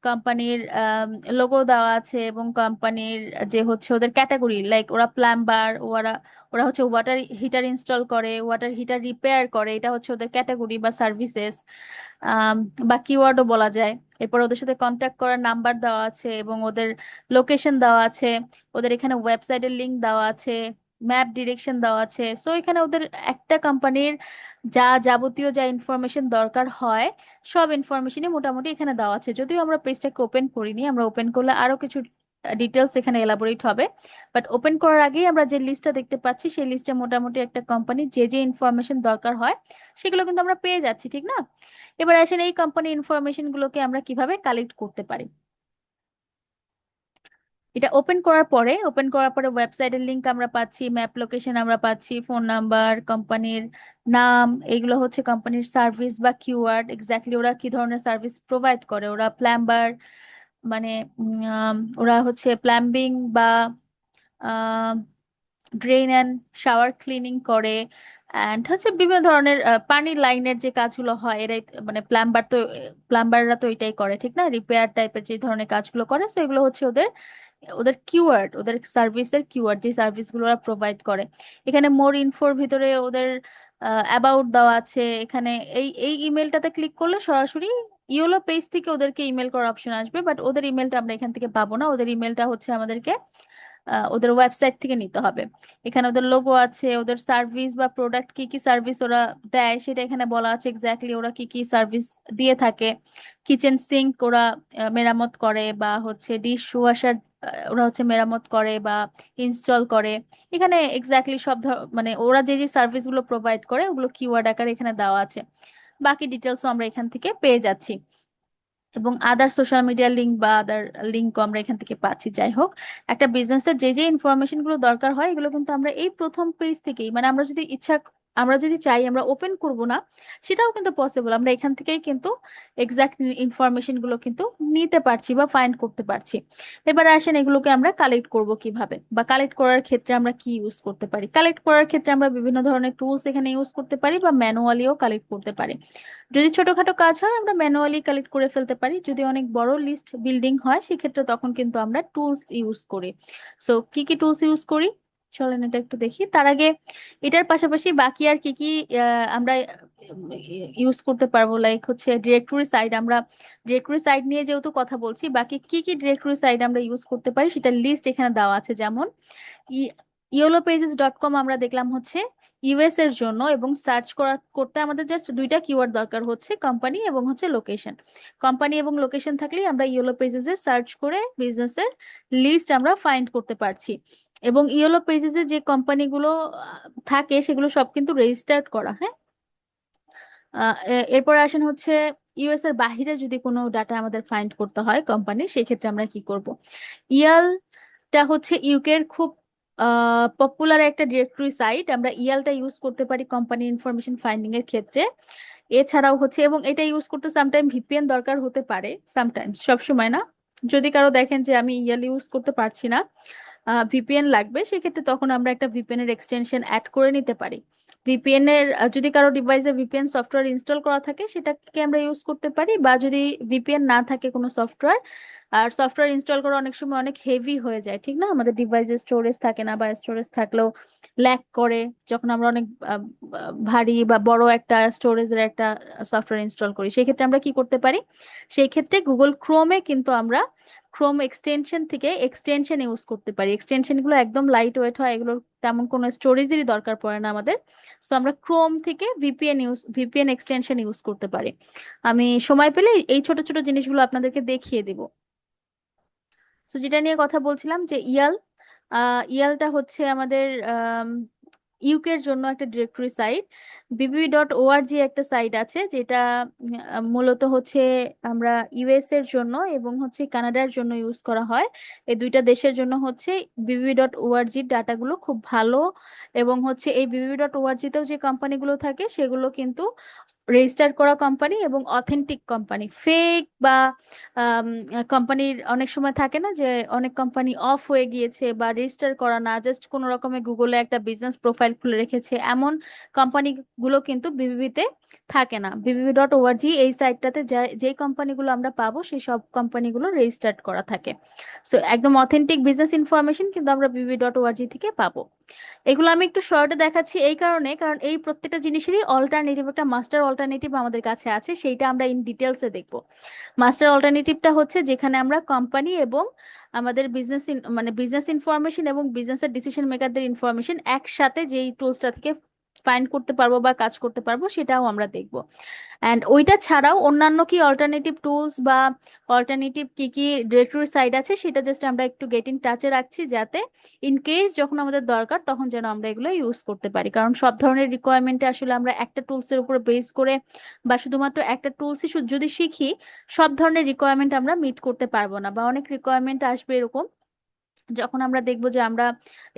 কোম্পানির লোগো দেওয়া আছে, এবং কোম্পানির যে হচ্ছে ওদের ক্যাটাগরি, লাইক ওরা প্লাম্বার, ওরা ওরা হচ্ছে ওয়াটার হিটার ইনস্টল করে, ওয়াটার হিটার রিপেয়ার করে, এটা হচ্ছে ওদের ক্যাটাগরি বা সার্ভিসেস, বা কিওয়ার্ডও বলা যায়। এরপর ওদের সাথে কন্ট্যাক্ট করার নাম্বার দেওয়া আছে, এবং ওদের লোকেশন দেওয়া আছে, ওদের এখানে ওয়েবসাইটের লিংক দেওয়া আছে, ম্যাপ ডিরেকশন দেওয়া আছে। সো এখানে ওদের একটা কোম্পানির যা যাবতীয় যা ইনফরমেশন দরকার হয় সব ইনফরমেশনই মোটামুটি এখানে দেওয়া আছে। যদিও আমরা পেজটাকে ওপেন করিনি, আমরা ওপেন করলে আরো কিছু ডিটেলস এখানে এলাবোরেট হবে, বাট ওপেন করার আগেই আমরা যে লিস্টটা দেখতে পাচ্ছি সেই লিস্টে মোটামুটি একটা কোম্পানির যে যে ইনফরমেশন দরকার হয় সেগুলো কিন্তু আমরা পেয়ে যাচ্ছি, ঠিক না? এবার আসেন এই কোম্পানি ইনফরমেশন গুলোকে আমরা কিভাবে কালেক্ট করতে পারি। এটা ওপেন করার পরে ওয়েবসাইটের লিংক আমরা পাচ্ছি, ম্যাপ লোকেশন আমরা পাচ্ছি, ফোন নাম্বার, কোম্পানির নাম, এগুলো হচ্ছে কোম্পানির সার্ভিস বা কিওয়ার্ড, এক্স্যাক্টলি ওরা কি ধরনের সার্ভিস প্রোভাইড করে। ওরা প্লাম্বার, মানে ওরা হচ্ছে প্লাম্বিং বা ড্রেন অ্যান্ড শাওয়ার ক্লিনিং করে, অ্যান্ড হচ্ছে বিভিন্ন ধরনের পানির লাইনের যে কাজগুলো হয় এরাই মানে প্লাম্বাররা তো এটাই করে, ঠিক না? রিপেয়ার টাইপের যে ধরনের কাজগুলো করে, সো এগুলো হচ্ছে ওদের ওদের কিওয়ার্ড, ওদের সার্ভিসের কিওয়ার্ড, যে সার্ভিসগুলো ওরা প্রোভাইড করে। এখানে মোর ইনফোর ভিতরে ওদের অ্যাবাউট দেওয়া আছে। এখানে এই এই ইমেলটাতে ক্লিক করলে সরাসরি ইওলো পেজ থেকে ওদেরকে ইমেল করার অপশন আসবে, বাট ওদের ইমেলটা আমরা এখান থেকে পাবো না, ওদের ইমেলটা হচ্ছে আমাদেরকে ওদের ওয়েবসাইট থেকে নিতে হবে। এখানে ওদের লোগো আছে, ওদের সার্ভিস বা প্রোডাক্ট, কি কি সার্ভিস ওরা দেয় সেটা এখানে বলা আছে, এক্স্যাক্টলি ওরা কি কি সার্ভিস দিয়ে থাকে। কিচেন সিঙ্ক ওরা মেরামত করে, বা হচ্ছে ডিশ ওয়াশার ওরা হচ্ছে মেরামত করে বা ইনস্টল করে। এখানে এক্স্যাক্টলি মানে ওরা যে যে সার্ভিস গুলো প্রোভাইড করে ওগুলো কিওয়ার্ড আকারে এখানে দেওয়া আছে। বাকি ডিটেলসও আমরা এখান থেকে পেয়ে যাচ্ছি, এবং আদার সোশ্যাল মিডিয়া লিঙ্ক বা আদার লিঙ্কও আমরা এখান থেকে পাচ্ছি। যাই হোক, একটা বিজনেসের যে যে ইনফরমেশন গুলো দরকার হয় এগুলো কিন্তু আমরা এই প্রথম পেজ থেকেই, মানে আমরা যদি চাই আমরা ওপেন করব না, সেটাও কিন্তু পসিবল। আমরা এখান থেকেই কিন্তু এক্সাক্ট ইনফরমেশন গুলো কিন্তু নিতে পারছি বা ফাইন্ড করতে পারছি। এবার আসেন এগুলোকে আমরা কালেক্ট করব কিভাবে, বা কালেক্ট করার ক্ষেত্রে আমরা কি ইউজ করতে পারি। কালেক্ট করার ক্ষেত্রে আমরা বিভিন্ন ধরনের টুলস এখানে ইউজ করতে পারি, বা ম্যানুয়ালিও কালেক্ট করতে পারি। যদি ছোটখাটো কাজ হয় আমরা ম্যানুয়ালি কালেক্ট করে ফেলতে পারি, যদি অনেক বড় লিস্ট বিল্ডিং হয় সেক্ষেত্রে তখন কিন্তু আমরা টুলস ইউজ করি। সো কি কি টুলস ইউজ করি চলেন এটা একটু দেখি। তার আগে এটার পাশাপাশি বাকি আর কি কি আমরা ইউজ করতে পারবো, লাইক হচ্ছে ডিরেক্টরি সাইট। আমরা ডিরেক্টরি সাইট নিয়ে যেহেতু কথা বলছি, বাকি কি কি ডিরেক্টরি সাইট আমরা ইউজ করতে পারি সেটার লিস্ট এখানে দেওয়া আছে। যেমন yellowpages.com আমরা দেখলাম হচ্ছে ইউএস এর জন্য, এবং করতে আমাদের জাস্ট দুইটা কিওয়ার্ড দরকার হচ্ছে, কোম্পানি এবং হচ্ছে লোকেশন। কোম্পানি এবং লোকেশন থাকলেই আমরা ইয়েলো পেজেস এ সার্চ করে বিজনেসের লিস্ট আমরা ফাইন্ড করতে পারছি। এবং ইয়েলো পেজেস এ যে কোম্পানিগুলো থাকে সেগুলো সব কিন্তু রেজিস্টার্ড করা, হ্যাঁ। এরপরে আসেন হচ্ছে ইউএস এর বাহিরে যদি কোনো ডাটা আমাদের ফাইন্ড করতে হয় কোম্পানি, সেক্ষেত্রে আমরা কি করব। ইয়ালটা হচ্ছে ইউকের খুব পপুলার একটা ডিরেক্টরি সাইট, আমরা ইয়ালটা ইউজ করতে পারি কোম্পানি ইনফরমেশন ফাইন্ডিং এর ক্ষেত্রে। এছাড়াও হচ্ছে, এবং এটা ইউজ করতে সামটাইম ভিপিএন দরকার হতে পারে, সামটাইমস, সব সময় না। যদি কারো দেখেন যে আমি ইয়াল ইউজ করতে পারছি না, ভিপিএন লাগবে, সেক্ষেত্রে তখন আমরা একটা ভিপিএন এর এক্সটেনশন অ্যাড করে নিতে পারি। ভিপিএন এর যদি কারো ডিভাইসে ভিপিএন সফটওয়্যার ইনস্টল করা থাকে সেটাকে আমরা ইউজ করতে পারি, বা যদি ভিপিএন না থাকে কোনো সফটওয়্যার, আর সফটওয়্যার ইনস্টল করা অনেক সময় অনেক হেভি হয়ে যায়, ঠিক না, আমাদের ডিভাইসে স্টোরেজ থাকে না, বা স্টোরেজ থাকলেও ল্যাগ করে যখন আমরা অনেক ভারী বা বড় একটা স্টোরেজের একটা সফটওয়্যার ইনস্টল করি, সেই ক্ষেত্রে আমরা কি করতে পারি? সেই ক্ষেত্রে গুগল ক্রোমে কিন্তু আমরা ক্রোম এক্সটেনশন থেকে এক্সটেনশন ইউজ করতে পারি। এক্সটেনশন গুলো একদম লাইট ওয়েট হয়, এগুলোর তেমন কোনো স্টোরেজেরই দরকার পড়ে না আমাদের। সো আমরা ক্রোম থেকে ভিপিএন এক্সটেনশন ইউজ করতে পারি। আমি সময় পেলে এই ছোট ছোট জিনিসগুলো আপনাদেরকে দেখিয়ে দিব। সো যেটা নিয়ে কথা বলছিলাম যে ইয়ালটা হচ্ছে আমাদের ইউকের জন্য একটা ডিরেক্টরি সাইট। বিবিবি.org একটা সাইট আছে যেটা মূলত হচ্ছে আমরা ইউএস এর জন্য এবং হচ্ছে কানাডার জন্য ইউজ করা হয়। এই দুইটা দেশের জন্য হচ্ছে বিবিবি.org ডাটাগুলো খুব ভালো। এবং হচ্ছে এই বিবিবি.org তেও যে কোম্পানিগুলো থাকে সেগুলো কিন্তু রেজিস্টার করা কোম্পানি এবং অথেন্টিক কোম্পানি। ফেক বা কোম্পানির অনেক সময় থাকে না যে অনেক কোম্পানি অফ হয়ে গিয়েছে বা রেজিস্টার করা না, জাস্ট কোনো রকমের গুগলে একটা বিজনেস প্রোফাইল খুলে রেখেছে, এমন কোম্পানিগুলো কিন্তু বিবিবিতে থাকে না। বিবিবি.org এই সাইটটাতে যে কোম্পানিগুলো আমরা পাবো সেই সব কোম্পানিগুলো রেজিস্টার্ড করা থাকে। সো একদম অথেন্টিক বিজনেস ইনফরমেশন কিন্তু আমরা বিবিবি.org থেকে পাবো। এগুলো আমি একটু শর্টে দেখাচ্ছি এই কারণে, কারণ এই প্রত্যেকটা জিনিসেরই অল্টারনেটিভ, একটা মাস্টার অল্টারনেটিভ আমাদের কাছে আছে, সেইটা আমরা ইন ডিটেলসে দেখবো। মাস্টার অল্টারনেটিভটা হচ্ছে যেখানে আমরা কোম্পানি এবং আমাদের মানে বিজনেস ইনফরমেশন এবং বিজনেসের ডিসিশন মেকারদের ইনফরমেশন একসাথে যেই টুলসটা থেকে ফাইন্ড করতে পারবো বা কাজ করতে পারবো সেটাও আমরা দেখবো। অ্যান্ড ওইটা ছাড়াও অন্যান্য কি অল্টারনেটিভ টুলস বা অল্টারনেটিভ কি কি ডিরেক্টরি সাইট আছে সেটা জাস্ট আমরা একটু গেট ইন টাচে রাখছি, যাতে ইন কেস যখন আমাদের দরকার তখন যেন আমরা এগুলো ইউজ করতে পারি। কারণ সব ধরনের রিকোয়ারমেন্টে আসলে আমরা একটা টুলসের উপর বেস করে বা শুধুমাত্র একটা টুলসই যদি শিখি, সব ধরনের রিকোয়ারমেন্ট আমরা মিট করতে পারবো না, বা অনেক রিকোয়ারমেন্ট আসবে এরকম যখন আমরা দেখবো যে আমরা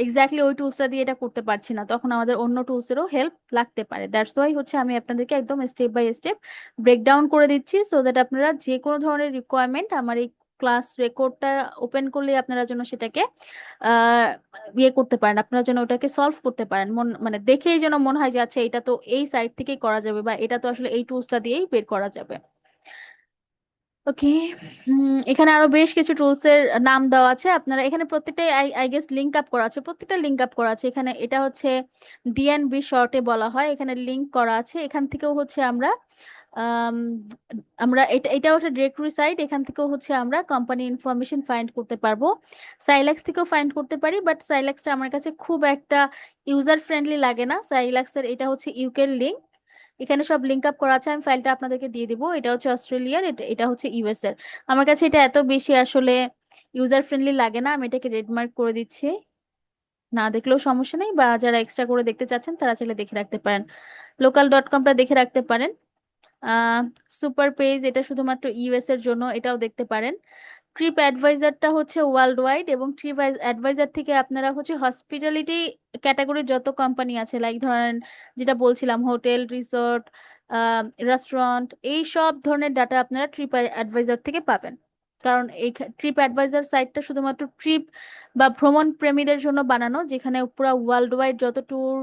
এক্স্যাক্টলি ওই টুলসটা দিয়ে এটা করতে পারছি না, তখন আমাদের অন্য টুলসেরও হেল্প লাগতে পারে। দ্যাটস ওয়াই হচ্ছে আমি আপনাদেরকে একদম স্টেপ বাই স্টেপ ব্রেকডাউন করে দিচ্ছি, সো দ্যাট আপনারা যে কোনো ধরনের রিকোয়ারমেন্ট আমার এই ক্লাস রেকর্ডটা ওপেন করলে আপনারা যেন সেটাকে আহ ইয়ে করতে পারেন, আপনারা যেন ওটাকে সলভ করতে পারেন, মানে দেখেই যেন মনে হয় যে আচ্ছা এটা তো এই সাইট থেকেই করা যাবে, বা এটা তো আসলে এই টুলসটা দিয়েই বের করা যাবে। ওকে। এখানে আরো বেশ কিছু টুলস এর নাম দেওয়া আছে, আপনারা এখানে প্রত্যেকটাই I I guess link up করা আছে, প্রত্যেকটা লিংক আপ করা আছে এখানে। এটা হচ্ছে ডিএনবি শর্টে বলা হয়, এখানে লিংক করা আছে। এখান থেকেও হচ্ছে আমরা আম, আমরা এটাও একটা ডিরেক্টরি সাইট, এখান থেকেও হচ্ছে আমরা কোম্পানি ইনফরমেশন ফাইন্ড করতে পারবো। সাইল্যাক্স থেকেও ফাইন্ড করতে পারি, বাট সাইল্যাক্সটা আমার কাছে খুব একটা ইউজার ফ্রেন্ডলি লাগে না। সাইল্যাক্সের এটা হচ্ছে ইউকের লিংক, এখানে সব লিংক আপ করা আছে, আমি ফাইলটা আপনাদেরকে দিয়ে দিব। এটা হচ্ছে অস্ট্রেলিয়ার, এটা হচ্ছে ইউএস এর। আমার কাছে এটা এত বেশি আসলে ইউজার ফ্রেন্ডলি লাগে না, আমি এটাকে রেড মার্ক করে দিচ্ছি। না দেখলেও সমস্যা নেই, বা যারা এক্সট্রা করে দেখতে চাচ্ছেন তারা চাইলে দেখে রাখতে পারেন। লোকাল.কমটা দেখে রাখতে পারেন। আহ সুপার পেজ এটা শুধুমাত্র ইউএস এর জন্য, এটাও দেখতে পারেন। ট্রিপ অ্যাডভাইজারটা হচ্ছে ওয়ার্ল্ড ওয়াইড, এবং ট্রিপ অ্যাডভাইজার থেকে আপনারা হচ্ছে হসপিটালিটি ক্যাটাগরির যত কোম্পানি আছে, লাইক ধরেন যেটা বলছিলাম হোটেল, রিসোর্ট, রেস্টুরেন্ট, এই সব ধরনের ডাটা আপনারা ট্রিপ অ্যাডভাইজার থেকে পাবেন। কারণ এই ট্রিপ অ্যাডভাইজার সাইটটা শুধুমাত্র ট্রিপ বা ভ্রমণ প্রেমীদের জন্য বানানো, যেখানে পুরো ওয়ার্ল্ড ওয়াইড যত ট্যুর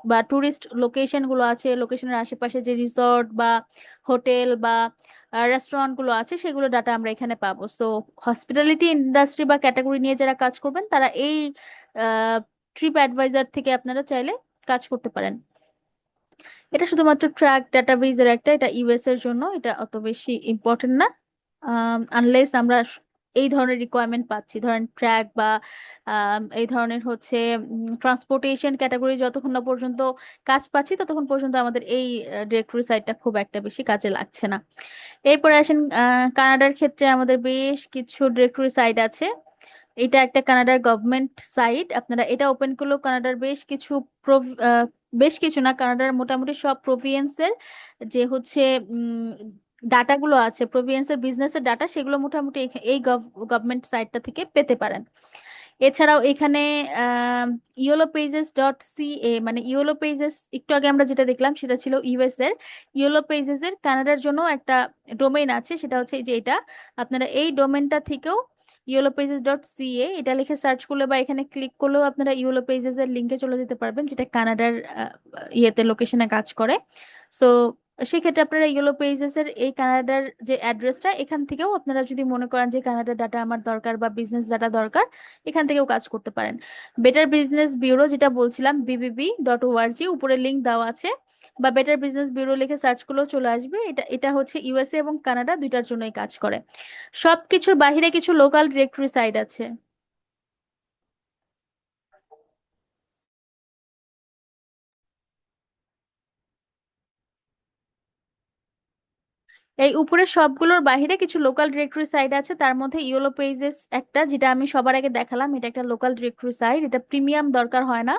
বা ট্যুরিস্ট লোকেশন গুলো আছে, লোকেশনের আশেপাশে যে রিসোর্ট বা হোটেল বা রেস্টুরেন্ট গুলো আছে সেগুলো ডাটা আমরা এখানে পাবো। সো হসপিটালিটি ইন্ডাস্ট্রি বা ক্যাটাগরি নিয়ে যারা কাজ করবেন তারা এই ট্রিপ অ্যাডভাইজার থেকে আপনারা চাইলে কাজ করতে পারেন। এটা শুধুমাত্র ট্র্যাক ডাটাবেজের একটা, এটা ইউএস এর জন্য, এটা অত বেশি ইম্পর্টেন্ট না। আনলেস আমরা এই ধরনের রিকোয়ারমেন্ট পাচ্ছি, ধরেন ট্র্যাক বা এই ধরনের হচ্ছে ট্রান্সপোর্টেশন ক্যাটাগরি, যতক্ষণ না পর্যন্ত কাজ পাচ্ছি ততক্ষণ পর্যন্ত আমাদের এই ডিরেক্টরি সাইটটা খুব একটা বেশি কাজে লাগছে না। এরপরে আসেন কানাডার ক্ষেত্রে আমাদের বেশ কিছু ডিরেক্টরি সাইট আছে। এটা একটা কানাডার গভর্নমেন্ট সাইট, আপনারা এটা ওপেন করলেও কানাডার বেশ কিছু বেশ কিছু না, কানাডার মোটামুটি সব প্রভিন্সের যে হচ্ছে ডাটাগুলো আছে, প্রভিন্সের বিজনেসের ডাটা, সেগুলো মোটামুটি এই গভর্নমেন্ট সাইটটা থেকে পেতে পারেন। এছাড়াও এখানে ইয়োলো পেজেস.ca, মানে ইয়োলো পেজেস একটু আগে আমরা যেটা দেখলাম সেটা ছিল ইউএস এর। ইয়োলো পেজেস এর কানাডার জন্য একটা ডোমেইন আছে, সেটা হচ্ছে এই যে এটা, আপনারা এই ডোমেনটা থেকেও yellowpages.ca এটা লিখে সার্চ করলে বা এখানে ক্লিক করলেও আপনারা ইয়েলো পেজেস এর লিঙ্কে চলে যেতে পারবেন, যেটা কানাডার ইয়েতে লোকেশনে কাজ করে। সো সেক্ষেত্রে আপনারা ইয়েলো পেজেস এর এই কানাডার যে অ্যাড্রেসটা, এখান থেকেও আপনারা যদি মনে করেন যে কানাডার ডাটা আমার দরকার বা বিজনেস ডাটা দরকার, এখান থেকেও কাজ করতে পারেন। বেটার বিজনেস ব্যুরো যেটা বলছিলাম, BBB.org, উপরে লিংক দেওয়া আছে, বা বেটার বিজনেস ব্যুরো লিখে সার্চ করলেও চলে আসবে। এটা এটা হচ্ছে ইউএসএ এবং কানাডা দুইটার জন্যই কাজ করে। সবকিছুর বাইরে কিছু লোকাল ডিরেক্টরি সাইট আছে। এই উপরে সবগুলোর বাইরে কিছু লোকাল ডিরেক্টরি সাইট আছে, তার মধ্যে ইয়েলো পেজেস একটা, যেটা আমি সবার আগে দেখালাম, এটা একটা লোকাল ডিরেক্টরি সাইট। এটা প্রিমিয়াম দরকার হয় না,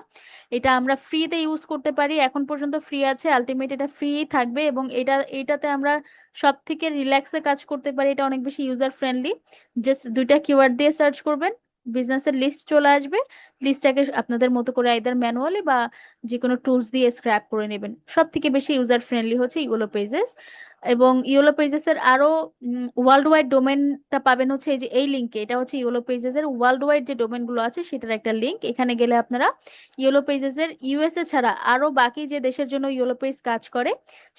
এটা আমরা ফ্রিতে ইউজ করতে পারি, এখন পর্যন্ত ফ্রি আছে, আলটিমেট এটা ফ্রি থাকবে, এবং এটাতে আমরা সব থেকে রিল্যাক্সে কাজ করতে পারি। এটা অনেক বেশি ইউজার ফ্রেন্ডলি। জাস্ট দুইটা কিওয়ার্ড দিয়ে সার্চ করবেন, বিজনেসের লিস্ট চলে আসবে। লিস্টটাকে আপনাদের মতো করে আইদার ম্যানুয়ালি বা যে কোনো টুলস দিয়ে স্ক্র্যাপ করে নেবেন। সব থেকে বেশি ইউজার ফ্রেন্ডলি হচ্ছে ইয়েলো পেজেস। এবং ইয়েলো পেজেস এর আরো ওয়ার্ল্ড ওয়াইড ডোমেনটা পাবেন হচ্ছে এই যে এই লিঙ্কে। এটা হচ্ছে ইয়েলো পেজেস এর ওয়ার্ল্ড ওয়াইড যে ডোমেন গুলো আছে সেটার একটা লিঙ্ক। এখানে গেলে আপনারা ইয়েলো পেজেস এর ইউএসএ ছাড়া আরো বাকি যে দেশের জন্য ইয়েলো পেজ কাজ করে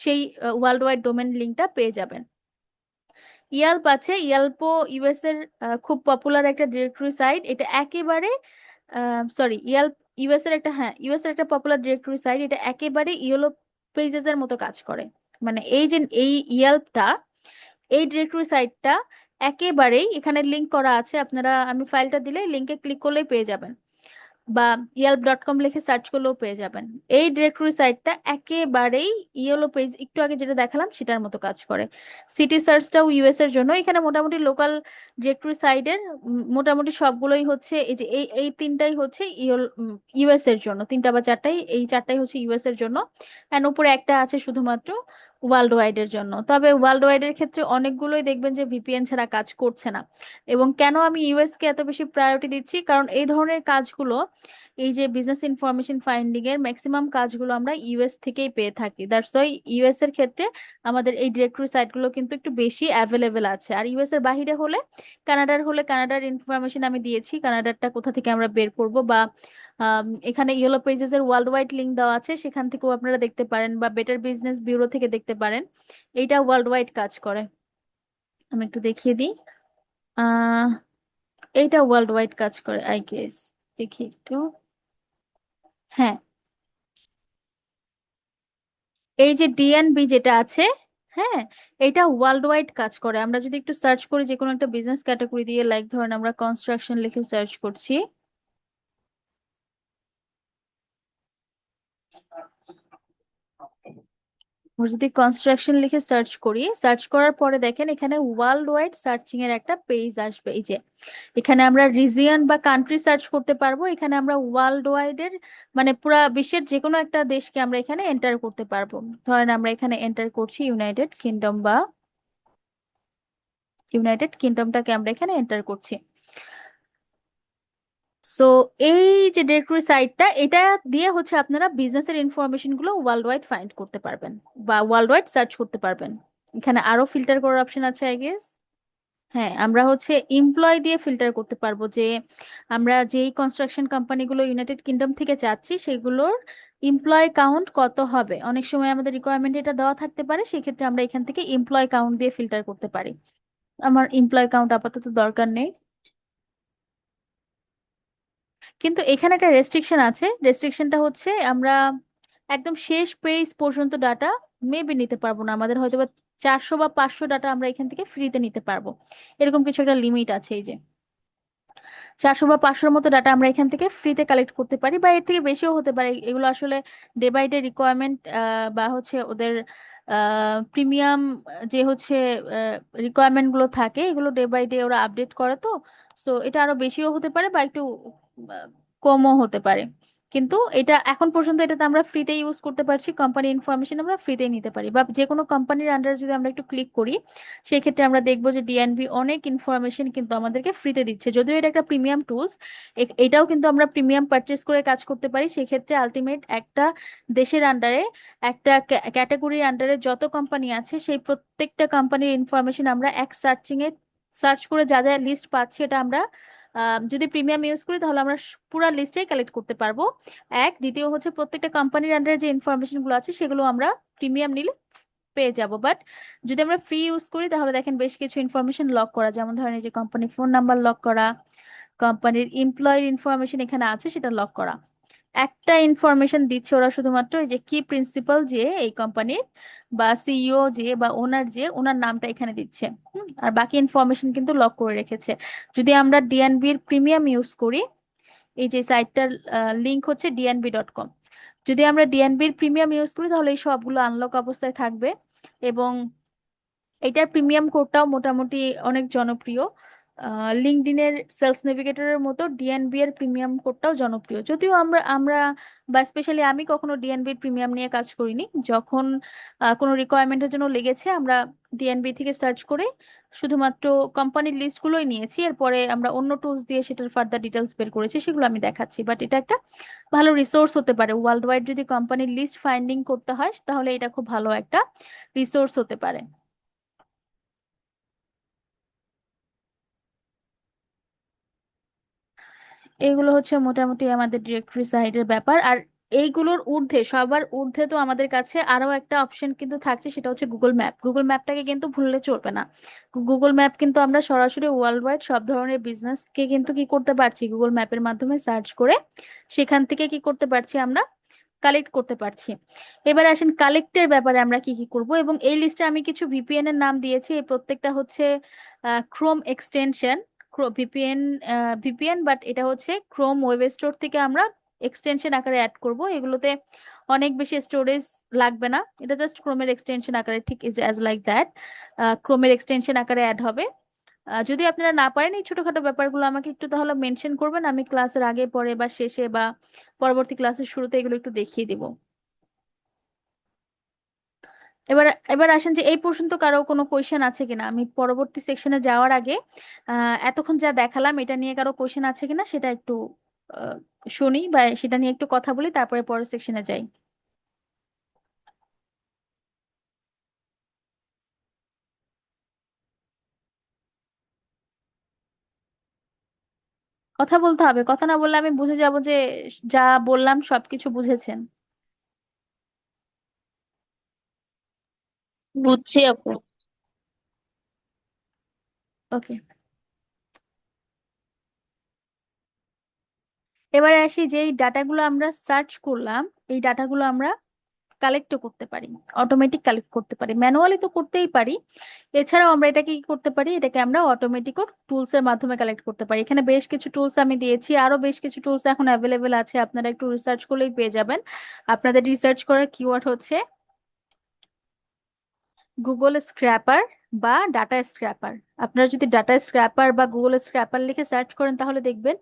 সেই ওয়ার্ল্ড ওয়াইড ডোমেন লিঙ্কটা পেয়ে যাবেন। ইয়াল্প আছে, ইয়াল্পো ইউএস এর খুব পপুলার একটা ডিরেক্টরি সাইট। এটা একেবারে সরি, ইয়াল্প ইউএস এর একটা, হ্যাঁ ইউএস এর একটা পপুলার ডিরেক্টরি সাইট। এটা একেবারে ইয়েলো পেজেস এর মতো কাজ করে। মানে এই যে এই ইয়াল্পটা, এই ডিরেক্টরি সাইটটা একেবারেই, এখানে লিংক করা আছে, আপনারা আমি ফাইলটা দিলে লিংকে ক্লিক করলেই পেয়ে যাবেন, বা yelp.com লিখে সার্চ করলেও পেয়ে যাবেন। এই ডিরেক্টরি সাইটটা একেবারেই ইয়েলো পেজ, একটু আগে যেটা দেখালাম সেটার মতো কাজ করে। সিটি সার্চটাও ইউএস এর জন্য। এখানে মোটামুটি লোকাল ডিরেক্টরি সাইটের মোটামুটি সবগুলোই হচ্ছে এই যে এই এই তিনটাই হচ্ছে ইউএস এর জন্য, তিনটা বা চারটাই, এই চারটাই হচ্ছে ইউএস এর জন্য। এন্ড উপরে একটা আছে শুধুমাত্র ওয়ার্ল্ড ওয়াইড এর জন্য। তবে ওয়ার্ল্ড ওয়াইড এর ক্ষেত্রে অনেকগুলোই দেখবেন যে ভিপিএন ছাড়া কাজ করছে না। এবং কেন আমি ইউএস কে এত বেশি প্রায়োরিটি দিচ্ছি, কারণ এই ধরনের কাজগুলো, এই যে বিজনেস ইনফরমেশন ফাইন্ডিং এর ম্যাক্সিমাম কাজগুলো আমরা ইউএস থেকেই পেয়ে থাকি। দ্যাটস ওয়াই ইউএস এর ক্ষেত্রে আমাদের এই ডিরেক্টরি সাইটগুলো কিন্তু একটু বেশি অ্যাভেলেবেল আছে। আর ইউএস এর বাইরে হলে, কানাডার হলে কানাডার ইনফরমেশন আমি দিয়েছি, কানাডারটা কোথা থেকে আমরা বের করব, বা এখানে ইয়েলো পেজেস এর ওয়ার্ল্ড ওয়াইড লিংক দেওয়া আছে, সেখান থেকেও আপনারা দেখতে পারেন, বা বেটার বিজনেস ব্যুরো থেকে দেখতে পারেন। এইটা ওয়ার্ল্ড ওয়াইড কাজ করে। আমি একটু দেখিয়ে দিই। আহ এইটা ওয়ার্ল্ড ওয়াইড কাজ করে আই গেস। দেখি একটু। হ্যাঁ, এই যে ডিএনবি যেটা আছে, হ্যাঁ এটা ওয়ার্ল্ড ওয়াইড কাজ করে। আমরা যদি একটু সার্চ করি যে কোনো একটা বিজনেস ক্যাটাগরি দিয়ে, লাইক ধরেন আমরা কনস্ট্রাকশন লিখে সার্চ করছি, আমরা যদি কনস্ট্রাকশন লিখে সার্চ করি, সার্চ করার পরে দেখেন এখানে ওয়ার্ল্ড ওয়াইড সার্চিং এর একটা পেজ আসবে। এই যে এখানে আমরা রিজিয়ন বা কান্ট্রি সার্চ করতে পারবো, এখানে আমরা ওয়ার্ল্ড ওয়াইড এর মানে পুরা বিশ্বের যে কোনো একটা দেশকে আমরা এখানে এন্টার করতে পারবো। ধরেন আমরা এখানে এন্টার করছি ইউনাইটেড কিংডম, বা ইউনাইটেড কিংডমটাকে আমরা এখানে এন্টার করছি। সো এই যে ডিরেক্টরি সাইটটা, এটা দিয়ে হচ্ছে আপনারা বিজনেসের ইনফরমেশন গুলো ওয়ার্ল্ড ওয়াইড ফাইন্ড করতে পারবেন বা ওয়ার্ল্ড ওয়াইড সার্চ করতে পারবেন। এখানে আরো ফিল্টার করার অপশন আছে আই গেস। হ্যাঁ, আমরা হচ্ছে এমপ্লয় দিয়ে ফিল্টার করতে পারবো, যে আমরা যেই কনস্ট্রাকশন কোম্পানিগুলো ইউনাইটেড কিংডম থেকে চাচ্ছি সেগুলোর এমপ্লয় কাউন্ট কত হবে। অনেক সময় আমাদের রিকোয়ারমেন্ট এটা দেওয়া থাকতে পারে, সেই ক্ষেত্রে আমরা এখান থেকে এমপ্লয় কাউন্ট দিয়ে ফিল্টার করতে পারি। আমার এমপ্লয় কাউন্ট আপাতত দরকার নেই। কিন্তু এখানে একটা রেস্ট্রিকশন আছে, রেস্ট্রিকশনটা হচ্ছে আমরা একদম শেষ পেজ পর্যন্ত ডাটা মেবি নিতে পারবো না। আমাদের হয়তো বা 400 বা 500 ডাটা আমরা এখান থেকে ফ্রিতে নিতে পারবো, এরকম কিছু একটা লিমিট আছে। এই যে 400 বা 500-র মতো ডাটা আমরা এখান থেকে ফ্রিতে কালেক্ট করতে পারি, বা এর থেকে বেশিও হতে পারে। এগুলো আসলে ডে বাই ডে রিকোয়ারমেন্ট, বা হচ্ছে ওদের প্রিমিয়াম যে হচ্ছে রিকোয়ারমেন্ট গুলো থাকে, এগুলো ডে বাই ডে ওরা আপডেট করে। তো সো এটা আরো বেশিও হতে পারে বা একটু আহ, কমও হতে পারে। কিন্তু এটা এখন পর্যন্ত এটাতে আমরা ফ্রিতে ইউজ করতে পারছি, কোম্পানি ইনফরমেশন আমরা ফ্রিতেই নিতে পারি। বা যে কোনো কোম্পানির আন্ডারে যদি আমরা একটু ক্লিক করি, সেই ক্ষেত্রে আমরা দেখবো যে ডিএনবি অনেক ইনফরমেশন কিন্তু আমাদেরকে ফ্রিতে দিচ্ছে, যদিও এটা একটা প্রিমিয়াম টুলস। এটাও কিন্তু আমরা প্রিমিয়াম পারচেস করে কাজ করতে পারি। সেক্ষেত্রে আলটিমেট একটা দেশের আন্ডারে, একটা ক্যাটাগরির আন্ডারে যত কোম্পানি আছে সেই প্রত্যেকটা কোম্পানির ইনফরমেশন আমরা এক সার্চিং এ সার্চ করে যা যা লিস্ট পাচ্ছি এটা আমরা যদি প্রিমিয়াম ইউজ করি তাহলে আমরা পুরো লিস্টটাই কালেক্ট করতে পারবো। এক, দ্বিতীয় হচ্ছে প্রত্যেকটা কোম্পানির আন্ডারে যে ইনফরমেশন গুলো আছে সেগুলো আমরা প্রিমিয়াম নিলে পেয়ে যাব। বাট যদি আমরা ফ্রি ইউজ করি তাহলে দেখেন বেশ কিছু ইনফরমেশন লক করা, যেমন ধরেন এই যে কোম্পানির ফোন নাম্বার লক করা, কোম্পানির এমপ্লয়ের ইনফরমেশন এখানে আছে সেটা লক করা। একটা ইনফরমেশন দিচ্ছে ওরা শুধুমাত্র, এই যে কি প্রিন্সিপাল যে এই কোম্পানির বা সিইও যে বা ওনার যে ওনার নামটা এখানে দিচ্ছে। আর বাকি ইনফরমেশন কিন্তু লক করে রেখেছে। যদি আমরা ডিএনবির প্রিমিয়াম ইউজ করি, এই যে সাইটটার লিংক হচ্ছে dnb.com, যদি আমরা ডিএনবির প্রিমিয়াম ইউজ করি তাহলে এই সবগুলো আনলক অবস্থায় থাকবে। এবং এটার প্রিমিয়াম কোডটাও মোটামুটি অনেক জনপ্রিয়। লিঙ্কডইনের সেলস নেভিগেটরের মতো ডিএনবি এর প্রিমিয়াম কোডটাও জনপ্রিয়, যদিও আমরা বা স্পেশালি আমি কখনো ডিএনবির প্রিমিয়াম নিয়ে কাজ করিনি। যখন কোনো রিকোয়ারমেন্টের জন্য লেগেছে আমরা ডিএনবি থেকে সার্চ করে শুধুমাত্র কোম্পানির লিস্টগুলোই নিয়েছি, এরপরে আমরা অন্য টুলস দিয়ে সেটার ফার্দার ডিটেলস বের করেছি, সেগুলো আমি দেখাচ্ছি। বাট এটা একটা ভালো রিসোর্স হতে পারে ওয়ার্ল্ড ওয়াইড, যদি কোম্পানির লিস্ট ফাইন্ডিং করতে হয় তাহলে এটা খুব ভালো একটা রিসোর্স হতে পারে। এগুলো হচ্ছে মোটামুটি আমাদের ডিরেক্টরি সাইডের ব্যাপার। আর এইগুলোর ঊর্ধ্বে, সবার ঊর্ধ্বে তো আমাদের কাছে আরো একটা অপশন কিন্তু থাকছে, সেটা হচ্ছে গুগল ম্যাপ। গুগল ম্যাপটাকে কিন্তু ভুললে চলবে না। গুগল ম্যাপ কিন্তু আমরা সরাসরি ওয়ার্ল্ড ওয়াইড সব ধরনের বিজনেসকে কিন্তু কি করতে পারছি, গুগল ম্যাপের মাধ্যমে সার্চ করে সেখান থেকে কি করতে পারছি, আমরা কালেক্ট করতে পারছি। এবার আসেন কালেক্টের ব্যাপারে আমরা কি কি করব। এবং এই লিস্টে আমি কিছু ভিপিএন এর নাম দিয়েছি, এই প্রত্যেকটা হচ্ছে Chrome extension. VPN, VPN, but এটা হচ্ছে ক্রোম ওয়েব স্টোর থেকে আমরা এক্সটেনশন আকারে অ্যাড করব। এগুলোতে অনেক বেশি স্টোরেজ লাগবে না, এটা জাস্ট ক্রোমের এক্সটেনশন আকারে, ঠিক ইজ অ্যাজ লাইক দ্যাট, ক্রোমের এক্সটেনশন আকারে অ্যাড হবে। যদি আপনারা না পারেন এই ছোটখাটো ব্যাপারগুলো আমাকে একটু তাহলে মেনশন করবেন, আমি ক্লাসের আগে পরে বা শেষে বা পরবর্তী ক্লাসের শুরুতে এগুলো একটু দেখিয়ে দিব। এবার এবার আসেন যে এই পর্যন্ত কারো কোনো কোয়েশ্চেন আছে কিনা, আমি পরবর্তী সেকশনে যাওয়ার আগে এতক্ষণ যা দেখালাম এটা নিয়ে কারো কোয়েশ্চেন আছে কিনা সেটা একটু আহ, শুনি বা সেটা নিয়ে একটু কথা বলি, তারপরে পরের সেকশনে যাই। কথা বলতে হবে, কথা না বললে আমি বুঝে যাব যে যা বললাম সবকিছু বুঝেছেন। বুঝছি আপু। ওকে, এবারে আসি যে এই ডাটাগুলো আমরা সার্চ করলাম, এই ডাটাগুলো আমরা কালেক্টও করতে পারি, অটোমেটিক কালেক্ট করতে পারি, ম্যানুয়ালি তো করতেই পারি। এছাড়াও আমরা এটাকে কি করতে পারি, এটাকে আমরা অটোমেটিক টুলস এর মাধ্যমে কালেক্ট করতে পারি। এখানে বেশ কিছু টুলস আমি দিয়েছি, আরো বেশ কিছু টুলস এখন অ্যাভেলেবেল আছে, আপনারা একটু রিসার্চ করলেই পেয়ে যাবেন। আপনাদের রিসার্চ করার কিওয়ার্ড হচ্ছে গুগল স্ক্র্যাপার বা ডাটা স্ক্র্যাপার। আপনারা যদি ডাটা স্ক্র্যাপার বা গুগল স্ক্র্যাপার লিখে সার্চ করেন তাহলে দেখবেন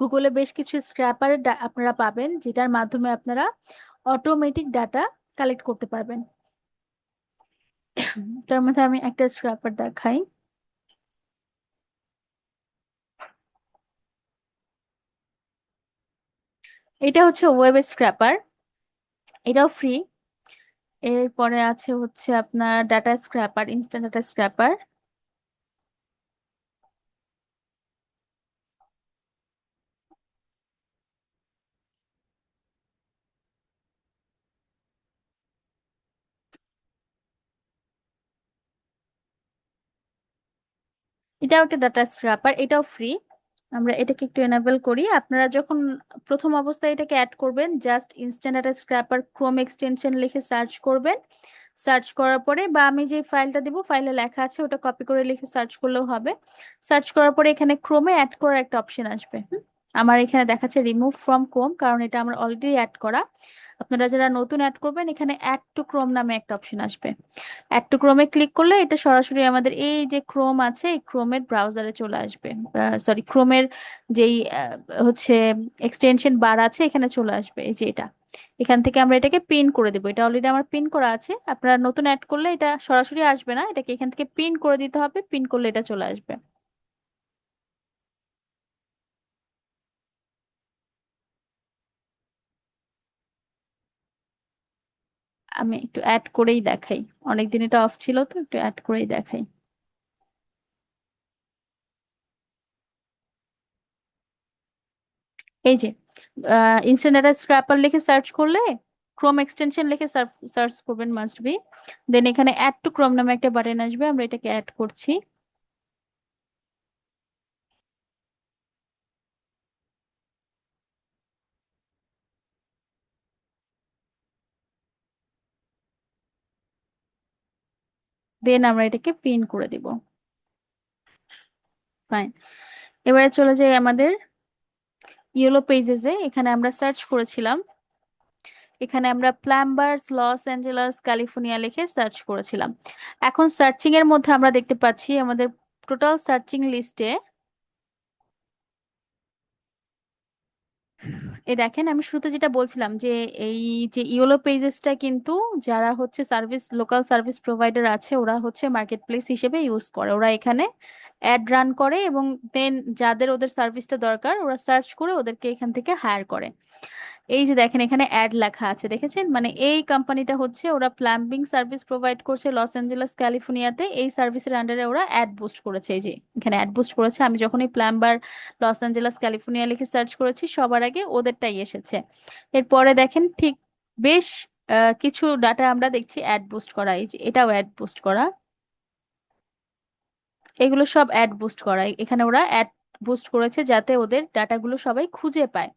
গুগলে বেশ কিছু স্ক্র্যাপার আপনারা পাবেন, যেটার মাধ্যমে আপনারা অটোমেটিক ডাটা কালেক্ট করতে পারবেন। তার মধ্যে আমি একটা স্ক্র্যাপার দেখাই। এটা হচ্ছে ওয়েব স্ক্র্যাপার, এটাও ফ্রি। এরপরে আছে হচ্ছে আপনার data scraper, instant data scraper. এটাও একটা ডাটা স্ক্র্যাপার, এটাও ফ্রি। আমরা এটাকে একটু এনাবেল করি। আপনারা যখন প্রথম অবস্থায় এটাকে অ্যাড করবেন, just instant data scraper Chrome extension লিখে সার্চ করবেন। সার্চ করার পরে বা আমি যে ফাইলটা দিব ফাইলে লেখা আছে ওটা কপি করে লিখে সার্চ করলেও হবে। সার্চ করার পরে এখানে ক্রোমে অ্যাড করার একটা অপশন আসবে। আমার এখানে দেখাচ্ছে রিমুভ ফ্রম ক্রোম, কারণ এটা আমার অলরেডি অ্যাড করা। আপনারা যারা নতুন অ্যাড করবেন এখানে অ্যাড টু ক্রোম নামে একটা অপশন আসবে। অ্যাড টু ক্রোমে ক্লিক করলে এটা সরাসরি আমাদের এই যে ক্রোম আছে এই ক্রোমের ব্রাউজারে চলে আসবে। সরি, ক্রোমের যেই হচ্ছে এক্সটেনশন বার আছে এখানে চলে আসবে, এই যে এটা। এখান থেকে আমরা এটাকে পিন করে দেবো, এটা অলরেডি আমার পিন করা আছে। আপনারা নতুন অ্যাড করলে এটা সরাসরি আসবে না, এটাকে এখান থেকে পিন করে দিতে হবে, পিন করলে এটা চলে আসবে। আমি একটু অ্যাড করেই দেখাই, অনেকদিন এটা অফ ছিল তো একটু অ্যাড করেই দেখাই। এই যে ইনস্ট্যান্ট ডাটা স্ক্র্যাপার লিখে সার্চ করলে, ক্রোম এক্সটেনশন লিখে সার্চ করবেন মাস্ট বি, দেন এখানে অ্যাড টু ক্রোম নামে একটা বাটন আসবে, আমরা এটাকে অ্যাড করছি। দেন আমরা এটাকে পিন করে দিব। ফাইন। এবারে চলে যাই আমাদের ইয়েলো পেজেসে, এখানে আমরা সার্চ করেছিলাম, এখানে আমরা প্লাম্বার্স লস অ্যাঞ্জেলাস ক্যালিফোর্নিয়া লিখে সার্চ করেছিলাম। এখন সার্চিং এর মধ্যে আমরা দেখতে পাচ্ছি আমাদের টোটাল সার্চিং লিস্টে, এই দেখেন আমি শুরুতে যেটা বলছিলাম যে এই যে ইয়েলো পেজেসটা কিন্তু যারা হচ্ছে লোকাল সার্ভিস প্রোভাইডার আছে ওরা হচ্ছে মার্কেট প্লেস হিসেবে ইউজ করে, ওরা এখানে অ্যাড রান করে এবং দেন যাদের ওদের সার্ভিসটা দরকার ওরা সার্চ করে ওদেরকে এখান থেকে হায়ার করে। এই যে দেখেন এখানে অ্যাড লেখা আছে, দেখেছেন? মানে এই কোম্পানিটা হচ্ছে ওরা প্লাম্বিং সার্ভিস প্রোভাইড করছে লস অ্যাঞ্জেলেস ক্যালিফোর্নিয়াতে, এই সার্ভিসের আন্ডারে ওরা অ্যাড বুস্ট করেছে। এই যে এখানে অ্যাড বুস্ট করেছে, আমি যখনই প্লাম্বার লস অ্যাঞ্জেলেস ক্যালিফোর্নিয়া লিখে সার্চ করেছি সবার আগে ওদেরটাই এসেছে। এরপরে দেখেন ঠিক বেশ কিছু ডাটা আমরা দেখছি অ্যাড বুস্ট করা, এই যে এটাও অ্যাড বুস্ট করা, এগুলো সব অ্যাড বুস্ট করা, এখানে ওরা অ্যাড বুস্ট করেছে যাতে ওদের ডাটাগুলো সবাই খুঁজে পায়।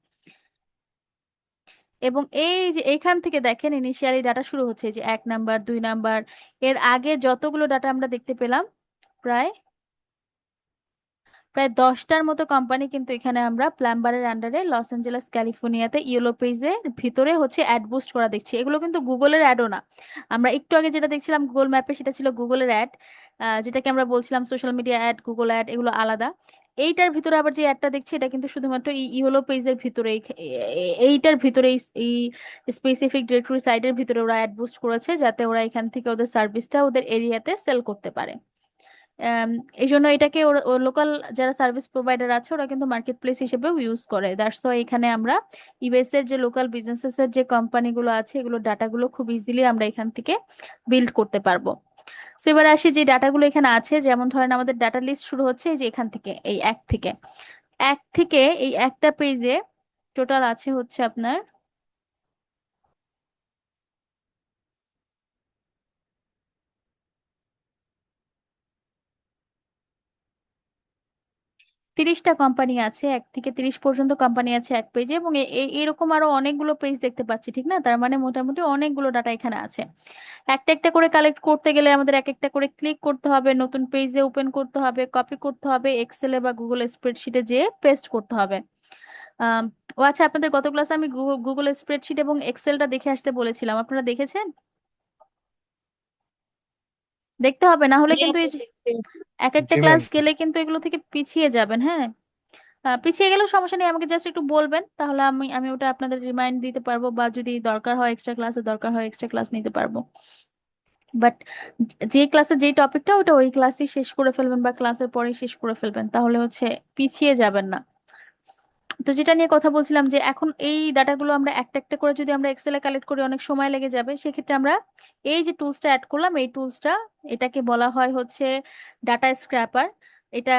এবং এই যে এইখান থেকে দেখেন ইনিশিয়ালি ডাটা শুরু হচ্ছে, এই যে 1 নাম্বার 2 নাম্বার, এর আগে যতগুলো ডাটা আমরা দেখতে পেলাম প্রায় প্রায় 10টার মতো কোম্পানি কিন্তু এখানে আমরা প্লাম্বারের আন্ডারে লস অ্যাঞ্জেলেস ক্যালিফোর্নিয়াতে ইয়েলো পেজের ভিতরে হচ্ছে অ্যাড বুস্ট করা দেখছি। এগুলো কিন্তু গুগলের অ্যাডও না, আমরা একটু আগে যেটা দেখছিলাম গুগল ম্যাপে সেটা ছিল গুগলের অ্যাড, যেটাকে আমরা বলছিলাম social media ad, Google ad এগুলো আলাদা। এইটার ভিতরে আবার যে অ্যাডটা দেখছি এটা কিন্তু শুধুমাত্র এই ইয়েলো পেজের ভিতরে, এইটার ভিতরে এই স্পেসিফিক ডিরেক্টরি সাইটের ভিতরে ওরা অ্যাড বুস্ট করেছে যাতে ওরা এখান থেকে ওদের সার্ভিসটা ওদের এরিয়াতে সেল করতে পারে। আম, এই জন্য এটাকে লোকাল যারা সার্ভিস প্রোভাইডার আছে ওরা কিন্তু মার্কেট প্লেস হিসেবেও ইউজ করে, দ্যাটস ওয়াই এখানে আমরা ইউএস এর যে লোকাল বিজনেসেস এর যে কোম্পানিগুলো আছে এগুলো ডাটাগুলো খুব ইজিলি আমরা এখান থেকে বিল্ড করতে পারবো। সো এবার আসি যে ডাটাগুলো এখানে আছে, যেমন ধরেন আমাদের ডাটা লিস্ট শুরু হচ্ছে এই যে এখান থেকে, এই এক থেকে এই একটা পেজে টোটাল আছে হচ্ছে আপনার 30টা কোম্পানি আছে, 1 থেকে 30 পর্যন্ত কোম্পানি আছে এক পেজে, এবং এরকম আরো অনেকগুলো পেজ দেখতে পাচ্ছি, ঠিক না? তার মানে মোটামুটি অনেকগুলো ডাটা এখানে আছে। একটা একটা করে কালেক্ট করতে গেলে আমাদের এক একটা করে ক্লিক করতে হবে, নতুন পেজে ওপেন করতে হবে, কপি করতে হবে, এক্সেলে বা গুগল স্প্রেডশিটে যেয়ে পেস্ট করতে হবে। আম, ও আচ্ছা, আপনাদের গত ক্লাসে আমি গুগল স্প্রেডশিট এবং এক্সেলটা দেখে আসতে বলেছিলাম, আপনারা দেখেছেন? দেখতে হবে, না হলে কিন্তু এই যে এক একটা জি ম্যাম। ক্লাস গেলে কিন্তু এগুলো থেকে পিছিয়ে যাবেন। হ্যাঁ, পিছিয়ে গেলেও সমস্যা নেই, আমাকে জাস্ট একটু বলবেন, তাহলে আমি আমি ওটা আপনাদের রিমাইন্ড দিতে পারবো, বা যদি দরকার হয় এক্সট্রা ক্লাস নিতে পারবো। বাট যে ক্লাসে যে টপিকটা ওটা ওই ক্লাসে শেষ করে ফেলবেন বা ক্লাসের পরেই শেষ করে ফেলবেন, তাহলে হচ্ছে পিছিয়ে যাবেন না। তো যেটা নিয়ে কথা বলছিলাম যে এখন এই ডাটাগুলো আমরা একটা একটা করে যদি আমরা এক্সেলে কালেক্ট করি অনেক সময় লেগে যাবে, সেক্ষেত্রে আমরা এই যে টুলসটা অ্যাড করলাম, এই টুলসটা, এটাকে বলা হয় হচ্ছে ডাটা স্ক্র্যাপার। এটা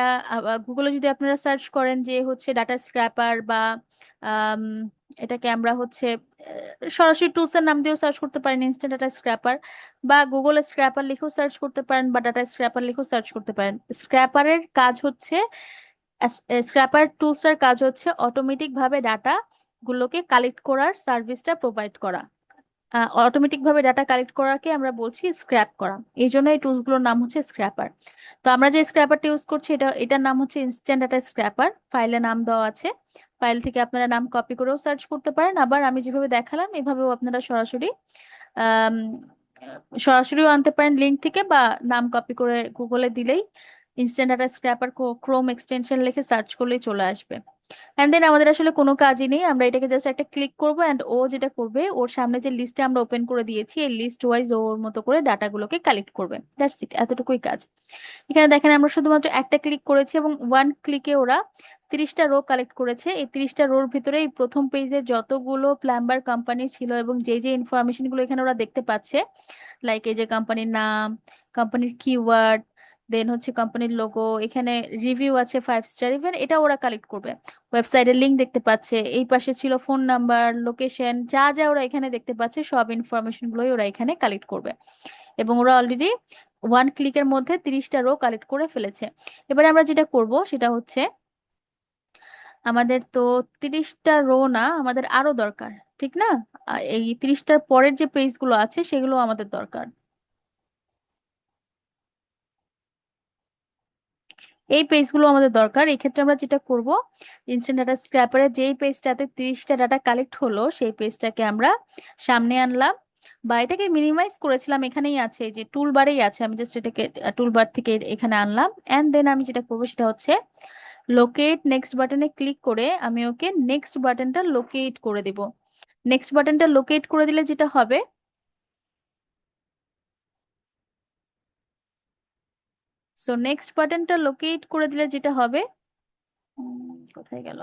গুগলে যদি আপনারা সার্চ করেন যে হচ্ছে ডাটা স্ক্র্যাপার বা আম, এটাকে আমরা হচ্ছে সরাসরি টুলসের নাম দিয়েও সার্চ করতে পারেন, ইনস্ট্যান্ট ডাটা স্ক্র্যাপার, বা গুগল স্ক্র্যাপার লিখেও সার্চ করতে পারেন, বা ডাটা স্ক্র্যাপার লিখেও সার্চ করতে পারেন। স্ক্র্যাপারের কাজ হচ্ছে, স্ক্র্যাপার টুলসটার কাজ হচ্ছে অটোমেটিক ভাবে ডাটা গুলোকে কালেক্ট করার সার্ভিসটা প্রোভাইড করা। অটোমেটিক ভাবে ডাটা কালেক্ট করাকে আমরা বলছি স্ক্র্যাপ করা, এই জন্য এই টুলস গুলোর নাম হচ্ছে স্ক্র্যাপার। তো আমরা যে স্ক্র্যাপারটা ইউজ করছি এটার নাম হচ্ছে ইনস্ট্যান্ট ডাটা স্ক্র্যাপার, ফাইলে নাম দেওয়া আছে, ফাইল থেকে আপনারা নাম কপি করেও সার্চ করতে পারেন, আবার আমি যেভাবে দেখালাম এভাবেও আপনারা আম, সরাসরিও আনতে পারেন লিঙ্ক থেকে, বা নাম কপি করে গুগলে দিলেই instant data scraper Chrome extension লিখে সার্চ করলেই চলে আসবে। এন্ড দেন আমাদের আসলে কোনো কাজই নেই, আমরা এটাকে জাস্ট একটা ক্লিক করব, এন্ড ও যেটা করবে ওর সামনে যে লিস্টে আমরা ওপেন করে দিয়েছি এই লিস্ট ওয়াইজ ওর মতো করে ডাটাগুলোকে কালেক্ট করবে, দ্যাটস ইট, এতটুকুই কাজ। এখানে দেখেন আমরা শুধুমাত্র একটা ক্লিক করেছি এবং ওয়ান ক্লিকে ওরা 30টা রো কালেক্ট করেছে। এই 30টা রোর ভিতরে এই প্রথম পেজে যতগুলো প্লাম্বার কোম্পানি ছিল এবং যে যে ইনফরমেশন গুলো এখানে ওরা দেখতে পাচ্ছে, লাইক এই যে কোম্পানির নাম, কোম্পানির কিওয়ার্ড, দেন হচ্ছে কোম্পানির লোগো, এখানে রিভিউ আছে 5 স্টার, ইভেন এটা ওরা কালেক্ট করবে। ওয়েবসাইটের লিংক দেখতে পাচ্ছে, এই পাশে ছিল ফোন নাম্বার, লোকেশন, যা যা ওরা এখানে দেখতে পাচ্ছে সব ইনফরমেশন গুলোই ওরা এখানে কালেক্ট করবে। এবং ওরা অলরেডি 1 ক্লিকের মধ্যে 30টা রো কালেক্ট করে ফেলেছে। এবারে আমরা যেটা করব সেটা হচ্ছে, আমাদের তো 30টা রো না, আমাদের আরো দরকার, ঠিক না? এই 30টার পরের যে পেজগুলো আছে সেগুলো আমাদের দরকার। এই পেজগুলো আমাদের দরকার। এই ক্ষেত্রে আমরা যেটা করব, ইনস্ট্যান্ট ডাটা স্ক্র্যাপারে যেই পেজটাতে 30টা ডাটা কালেক্ট হলো সেই পেজটাকে আমরা সামনে আনলাম, বা এটাকে মিনিমাইজ করেছিলাম, এখানেই আছে, এই যে টুল বারেই আছে, আমি জাস্ট এটাকে টুল বার থেকে এখানে আনলাম। অ্যান্ড দেন আমি যেটা করবো সেটা হচ্ছে লোকেট নেক্সট বাটনে ক্লিক করে আমি ওকে নেক্সট বাটনটা লোকেট করে দিব। নেক্সট বাটনটা লোকেট করে দিলে যেটা হবে, সো নেক্সট বাটনটা লোকেট করে দিলে যেটা হবে, কোথায় গেল,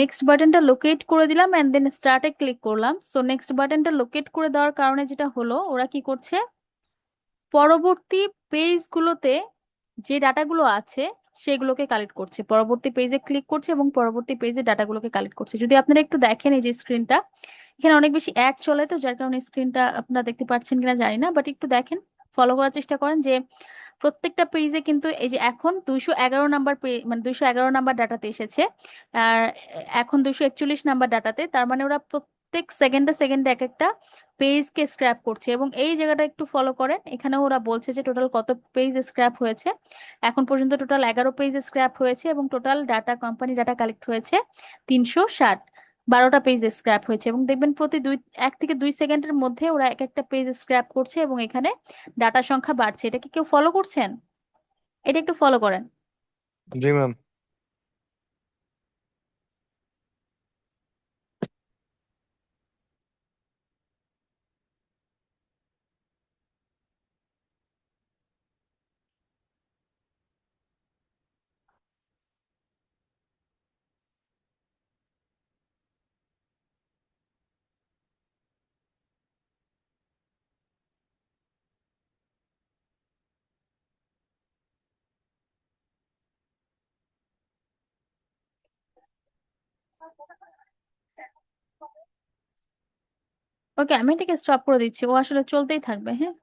নেক্সট বাটনটা লোকেট করে দিলাম এন্ড দেন স্টার্টে ক্লিক করলাম। সো নেক্সট বাটনটা লোকেট করে দেওয়ার কারণে যেটা হলো, ওরা কি করছে, পরবর্তী পেজগুলোতে যে ডাটাগুলো আছে সেগুলোকে কালেক্ট করছে, পরবর্তী পেজে ক্লিক করছে এবং পরবর্তী পেজে ডাটাগুলোকে কালেক্ট করছে। যদি আপনারা একটু দেখেন এই যে স্ক্রিনটা, এখানে অনেক বেশি অ্যাড চলে, তো যার কারণে স্ক্রিনটা আপনারা দেখতে পাচ্ছেন কিনা জানি না, বাট একটু দেখেন, ফলো করার চেষ্টা করেন যে প্রত্যেকটা পেজে কিন্তু এই যে এখন 211 নাম্বার মানে 211 নাম্বার ডাটাতে এসেছে, আর এখন 241 নাম্বার ডাটাতে, তার মানে ওরা প্রত্যেক সেকেন্ডে সেকেন্ডে এক একটা পেজকে স্ক্র্যাপ করছে। এবং এই জায়গাটা একটু ফলো করেন, এখানে ওরা বলছে যে টোটাল কত পেজ স্ক্র্যাপ হয়েছে। এখন পর্যন্ত টোটাল 11 পেজ স্ক্র্যাপ হয়েছে এবং total data, company data collect হয়েছে 360, 12টা পেজ স্ক্র্যাপ হয়েছে। এবং দেখবেন প্রতি 1 থেকে 2 সেকেন্ডের মধ্যে ওরা এক একটা পেজ স্ক্র্যাপ করছে এবং এখানে ডাটা সংখ্যা বাড়ছে। এটা কি কেউ ফলো করছেন? এটা একটু ফলো করেন। জি ম্যাম। ওকে, আমি এটাকে স্টপ করে দিচ্ছি, ও আসলে চলতেই থাকবে, হ্যাঁ।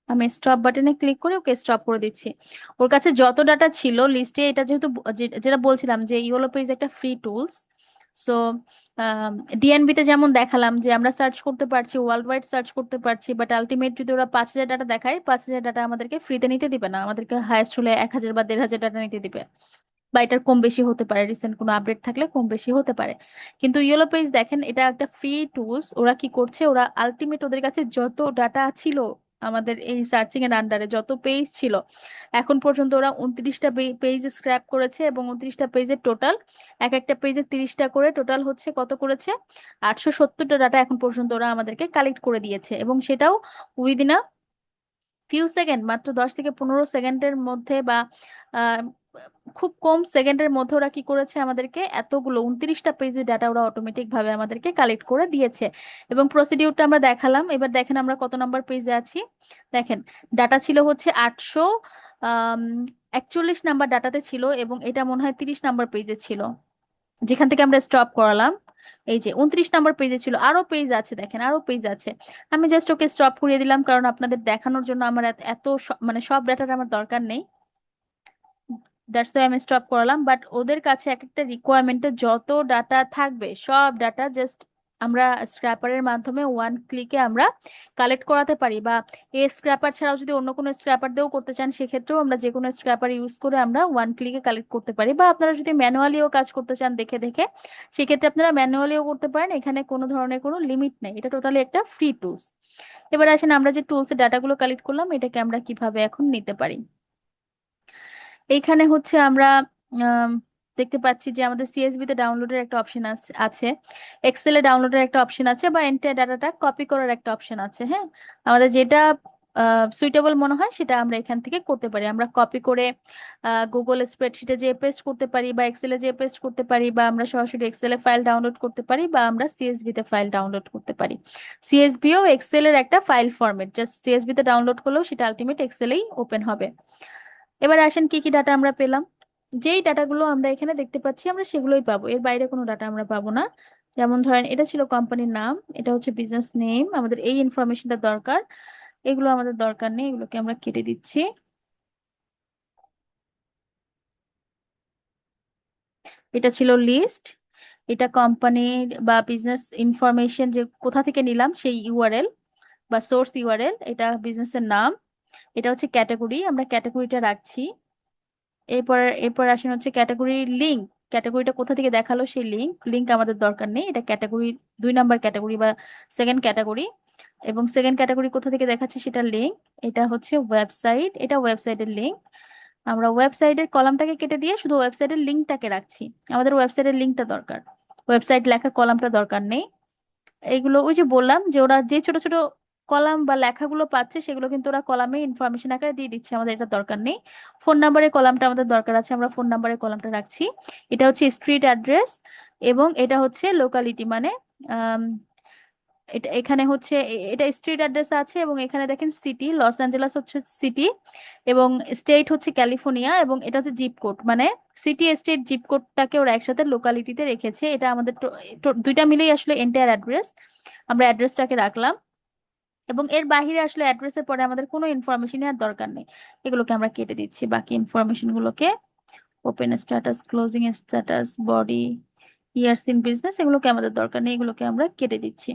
আমি স্টপ বাটনে ক্লিক করে ওকে স্টপ করে দিচ্ছি। ওর কাছে যত ডাটা ছিল লিস্টে, এটা যেহেতু যেটা বলছিলাম যে ইওলো পেজ একটা ফ্রি টুলস, সো ডিএনবি তে যেমন দেখালাম যে আমরা সার্চ করতে পারছি, ওয়ার্ল্ড ওয়াইড সার্চ করতে পারছি, বাট আলটিমেট যদি ওরা 5,000 ডাটা দেখায়, 5,000 ডাটা আমাদেরকে ফ্রিতে নিতে দিবে না, আমাদেরকে হায়েস্ট হলে 1,000 বা 1,500 ডাটা নিতে দিবে, বা এটার কম বেশি হতে পারে, রিসেন্ট কোনো আপডেট থাকলে কম বেশি হতে পারে। কিন্তু ইয়েলো পেজ দেখেন, এটা একটা ফ্রি টুলস, ওরা কি করছে, ওরা আলটিমেট ওদের কাছে যত ডাটা ছিল, আমাদের এই সার্চিং এর আন্ডারে যত পেজ ছিল, এখন পর্যন্ত ওরা 29টা পেজ স্ক্র্যাপ করেছে এবং 29টা পেজের টোটাল, এক একটা পেজে 30টা করে, টোটাল হচ্ছে কত করেছে, 870টা ডাটা এখন পর্যন্ত ওরা আমাদেরকে কালেক্ট করে দিয়েছে। এবং সেটাও উইদিন ফিউ সেকেন্ড, মাত্র 10 থেকে 15 সেকেন্ডের মধ্যে, বা আহ, খুব কম সেকেন্ডের মধ্যে ওরা কি করেছে, আমাদেরকে এতগুলো 29টা পেজের ডাটা ওরা অটোমেটিক ভাবে আমাদেরকে কালেক্ট করে দিয়েছে। এবং প্রসিডিউরটা আমরা দেখালাম, এবার দেখেন আমরা কত নাম্বার পেজে আছি। দেখেন, ডাটা ছিল হচ্ছে 841 নাম্বার ডাটাতে ছিল, এবং এটা মনে হয় 30 নাম্বার পেজে ছিল যেখান থেকে আমরা স্টপ করালাম। এই যে 29 নাম্বার পেজে ছিল, আরো পেজ আছে, দেখেন আরো পেজ আছে। আমি জাস্ট ওকে স্টপ করিয়ে দিলাম, কারণ আপনাদের দেখানোর জন্য আমার এত মানে সব ডাটার আমার দরকার নেই, দ্যাটস ওয়াই আমি স্টপ করালাম। বাট ওদের কাছে এক একটা রিকোয়ারমেন্টে যত ডাটা থাকবে সব ডাটা জাস্ট আমরা স্ক্র্যাপারের মাধ্যমে 1 ক্লিকে আমরা কালেক্ট করাতে পারি, বা এই স্ক্র্যাপার ছাড়াও যদি অন্য কোনো স্ক্র্যাপার দিয়েও করতে চান সেক্ষেত্রেও আমরা যে কোনো স্ক্র্যাপার ইউজ করে আমরা 1 ক্লিকে কালেক্ট করতে পারি। বা আপনারা যদি ম্যানুয়ালিও কাজ করতে চান দেখে দেখে, সেক্ষেত্রে আপনারা ম্যানুয়ালিও করতে পারেন, এখানে কোনো ধরনের কোনো লিমিট নেই, এটা টোটালি একটা ফ্রি টুলস। এবার আসেন আমরা যে টুলসের ডাটাগুলো কালেক্ট করলাম এটাকে আমরা কিভাবে এখন নিতে পারি। এইখানে হচ্ছে আমরা দেখতে পাচ্ছি যে আমাদের সিএসভি তে ডাউনলোডের একটা অপশন আছে, এক্সেলে ডাউনলোডের একটা অপশন আছে, বা এন্টায়ার ডাটাটা কপি করার একটা অপশন আছে। হ্যাঁ, আমাদের যেটা সুইটেবল মনে হয় সেটা আমরা এখান থেকে করতে পারি। আমরা কপি করে গুগল স্প্রেডশিটে যে পেস্ট করতে পারি, বা এক্সেলে যে পেস্ট করতে পারি, বা আমরা সরাসরি এক্সেলে ফাইল ডাউনলোড করতে পারি, বা আমরা সিএসভি তে ফাইল ডাউনলোড করতে পারি। সিএসভিও এক্সেলের একটা ফাইল ফরম্যাট, জাস্ট সিএসভি তে ডাউনলোড করলেও সেটা আলটিমেট এক্সেলেই ওপেন হবে। এবার আসেন কি কি ডাটা আমরা পেলাম। যেই ডাটাগুলো আমরা এখানে দেখতে পাচ্ছি আমরা সেগুলোই পাবো, এর বাইরে কোনো ডাটা আমরা পাবো না। যেমন ধরেন এটা ছিল কোম্পানির নাম, এটা হচ্ছে বিজনেস নেম, আমাদের এই ইনফরমেশনটা দরকার, এগুলো আমাদের দরকার নেই, এগুলোকে আমরা কেটে দিচ্ছি। এটা ছিল লিস্ট, এটা কোম্পানির বা বিজনেস ইনফরমেশন যে কোথা থেকে নিলাম সেই ইউআরএল বা সোর্স ইউআরএল, এটা বিজনেসের নাম। এটা হচ্ছে ক্যাটাগরি, আমরা ক্যাটাগরিটা রাখছি। এরপর এরপর আসেন হচ্ছে ক্যাটাগরি লিঙ্ক, ক্যাটাগরিটা কোথা থেকে দেখালো সেই লিঙ্ক, লিঙ্ক আমাদের দরকার নেই, এটা ক্যাটাগরি 2 নাম্বার ক্যাটাগরি বা সেকেন্ড ক্যাটাগরি। এবং সেকেন্ড ক্যাটাগরি কোথা থেকে দেখাচ্ছে সেটা লিঙ্ক। এটা হচ্ছে ওয়েবসাইট, এটা ওয়েবসাইটের লিঙ্ক। আমরা ওয়েবসাইটের কলামটাকে কেটে দিয়ে শুধু ওয়েবসাইটের লিঙ্কটাকে রাখছি, আমাদের ওয়েবসাইটের লিঙ্কটা দরকার, ওয়েবসাইট লেখা কলামটা দরকার নেই। এইগুলো ওই যে বললাম যে ওরা যে ছোট ছোট কলাম বা লেখাগুলো পাচ্ছে সেগুলো কিন্তু ওরা কলামে ইনফরমেশন আকারে দিয়ে দিচ্ছে, আমাদের এটা দরকার নেই। ফোন নাম্বারের কলামটা আমাদের দরকার আছে, আমরা ফোন নাম্বারের কলামটা রাখছি। এটা হচ্ছে স্ট্রিট অ্যাড্রেস, এবং এটা হচ্ছে লোকালিটি, মানে আম, এটা এখানে হচ্ছে এটা স্ট্রিট অ্যাড্রেস আছে, এবং এখানে দেখেন সিটি লস অ্যাঞ্জেলাস হচ্ছে সিটি, এবং স্টেট হচ্ছে ক্যালিফোর্নিয়া, এবং এটা হচ্ছে জিপ কোড, মানে সিটি স্টেট জিপ কোডটাকে ওরা একসাথে লোকালিটিতে রেখেছে। এটা আমাদের দুইটা মিলেই আসলে এন্টায়ার অ্যাড্রেস, আমরা অ্যাড্রেসটাকে রাখলাম। এবং এর বাইরে আসলে অ্যাড্রেসের পরে আমাদের কোনো ইনফরমেশন আর দরকার নেই, এগুলোকে আমরা কেটে দিচ্ছি। বাকি ইনফরমেশন গুলোকে open status, closing status, body, years in business, এগুলোকে আমাদের দরকার নেই, এগুলোকে আমরা কেটে দিচ্ছি।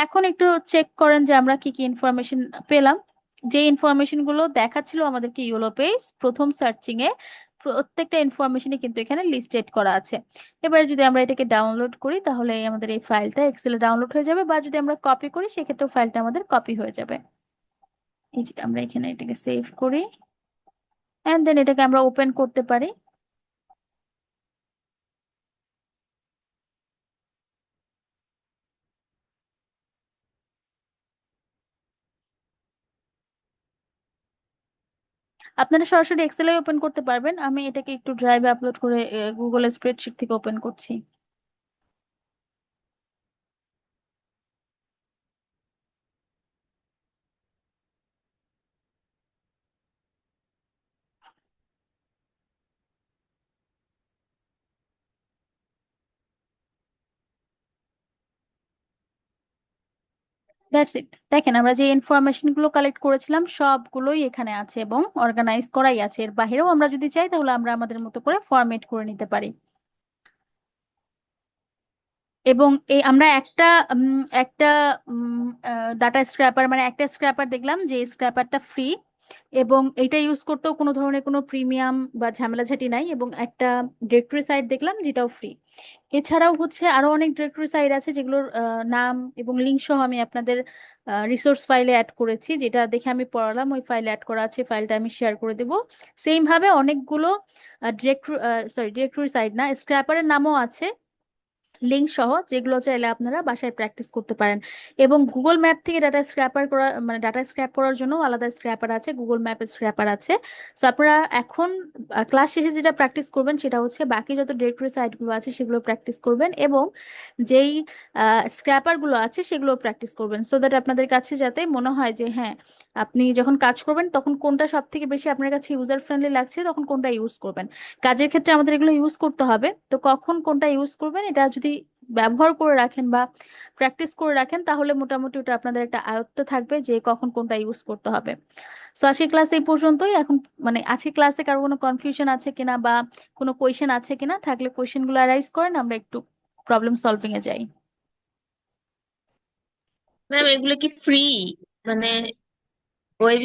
এখন একটু চেক করেন যে আমরা কি কি ইনফরমেশন পেলাম। যে ইনফরমেশন গুলো দেখাচ্ছিল আমাদেরকে ইয়েলো পেজ প্রথম সার্চিং এ, প্রত্যেকটা ইনফরমেশনই কিন্তু এখানে লিস্টেড করা আছে। এবারে যদি আমরা এটাকে ডাউনলোড করি তাহলে আমাদের এই ফাইলটা এক্সেলে ডাউনলোড হয়ে যাবে, বা যদি আমরা কপি করি সেক্ষেত্রেও ফাইলটা আমাদের কপি হয়ে যাবে। এই যে আমরা এখানে এটাকে সেভ করি, এন্ড দেন এটাকে আমরা ওপেন করতে পারি। আপনারা সরাসরি এক্সেলে ওপেন করতে পারবেন, আমি এটাকে একটু ড্রাইভে আপলোড করে গুগল স্প্রেডশিট থেকে ওপেন করছি। দ্যাটস ইট, দেখেন আমরা যে ইনফরমেশন গুলো কালেক্ট করেছিলাম সবগুলোই এখানে আছে এবং অর্গানাইজ করাই আছে। এর বাইরেও আমরা যদি চাই তাহলে আমরা আমাদের মতো করে ফরম্যাট করে নিতে পারি। এবং এই আমরা একটা ডাটা স্ক্র্যাপার, মানে একটা স্ক্র্যাপার দেখলাম যে স্ক্র্যাপারটা ফ্রি, এবং এটা ইউজ করতেও কোনো ধরনের কোনো প্রিমিয়াম বা ঝামেলাঝাটি নাই, এবং একটা ডিরেক্টরি সাইট দেখলাম যেটাও ফ্রি। এছাড়াও হচ্ছে আরো অনেক ডিরেক্টরি সাইট আছে যেগুলোর নাম এবং লিঙ্ক সহ আমি আপনাদের রিসোর্স ফাইলে অ্যাড করেছি, যেটা দেখে আমি পড়ালাম, ওই ফাইলে অ্যাড করা আছে, ফাইলটা আমি শেয়ার করে দেবো। সেম ভাবে অনেকগুলো ডিরেক্টরি সাইট না, স্ক্র্যাপারের নামও আছে লিঙ্ক সহ, যেগুলো চাইলে আপনারা বাসায় প্র্যাকটিস করতে পারেন। এবং গুগল ম্যাপ থেকে ডাটা স্ক্র্যাপার করা, মানে ডাটা স্ক্র্যাপ করার জন্য আলাদা স্ক্র্যাপার আছে, গুগল ম্যাপ স্ক্র্যাপার আছে। সো আপনারা এখন ক্লাস শেষে যেটা প্র্যাকটিস করবেন সেটা হচ্ছে বাকি যত ডিরেক্টরি সাইটগুলো আছে সেগুলো প্র্যাকটিস করবেন, এবং যেই স্ক্র্যাপার গুলো আছে সেগুলো প্র্যাকটিস করবেন, সো দ্যাট আপনাদের কাছে যাতে মনে হয় যে হ্যাঁ, আপনি যখন কাজ করবেন তখন কোনটা সব থেকে বেশি আপনার কাছে ইউজার ফ্রেন্ডলি লাগছে তখন কোনটা ইউজ করবেন। কাজের ক্ষেত্রে আমাদের এগুলো ইউজ করতে হবে, তো কখন কোনটা ইউজ করবেন এটা যদি ব্যবহার করে রাখেন বা প্র্যাকটিস করে রাখেন তাহলে মোটামুটি ওটা আপনাদের একটা আয়ত্ত থাকবে যে কখন কোনটা ইউজ করতে হবে। সো আজকের ক্লাস এই পর্যন্তই। এখন মানে আজকের ক্লাসে কারো কোনো কনফিউশন আছে কিনা বা কোনো কোয়েশ্চেন আছে কিনা, থাকলে কোয়েশ্চেন গুলো অ্যারাইজ করেন, আমরা একটু প্রবলেম সলভিং এ যাই। ম্যাম এগুলো কি ফ্রি? মানে ওয়েব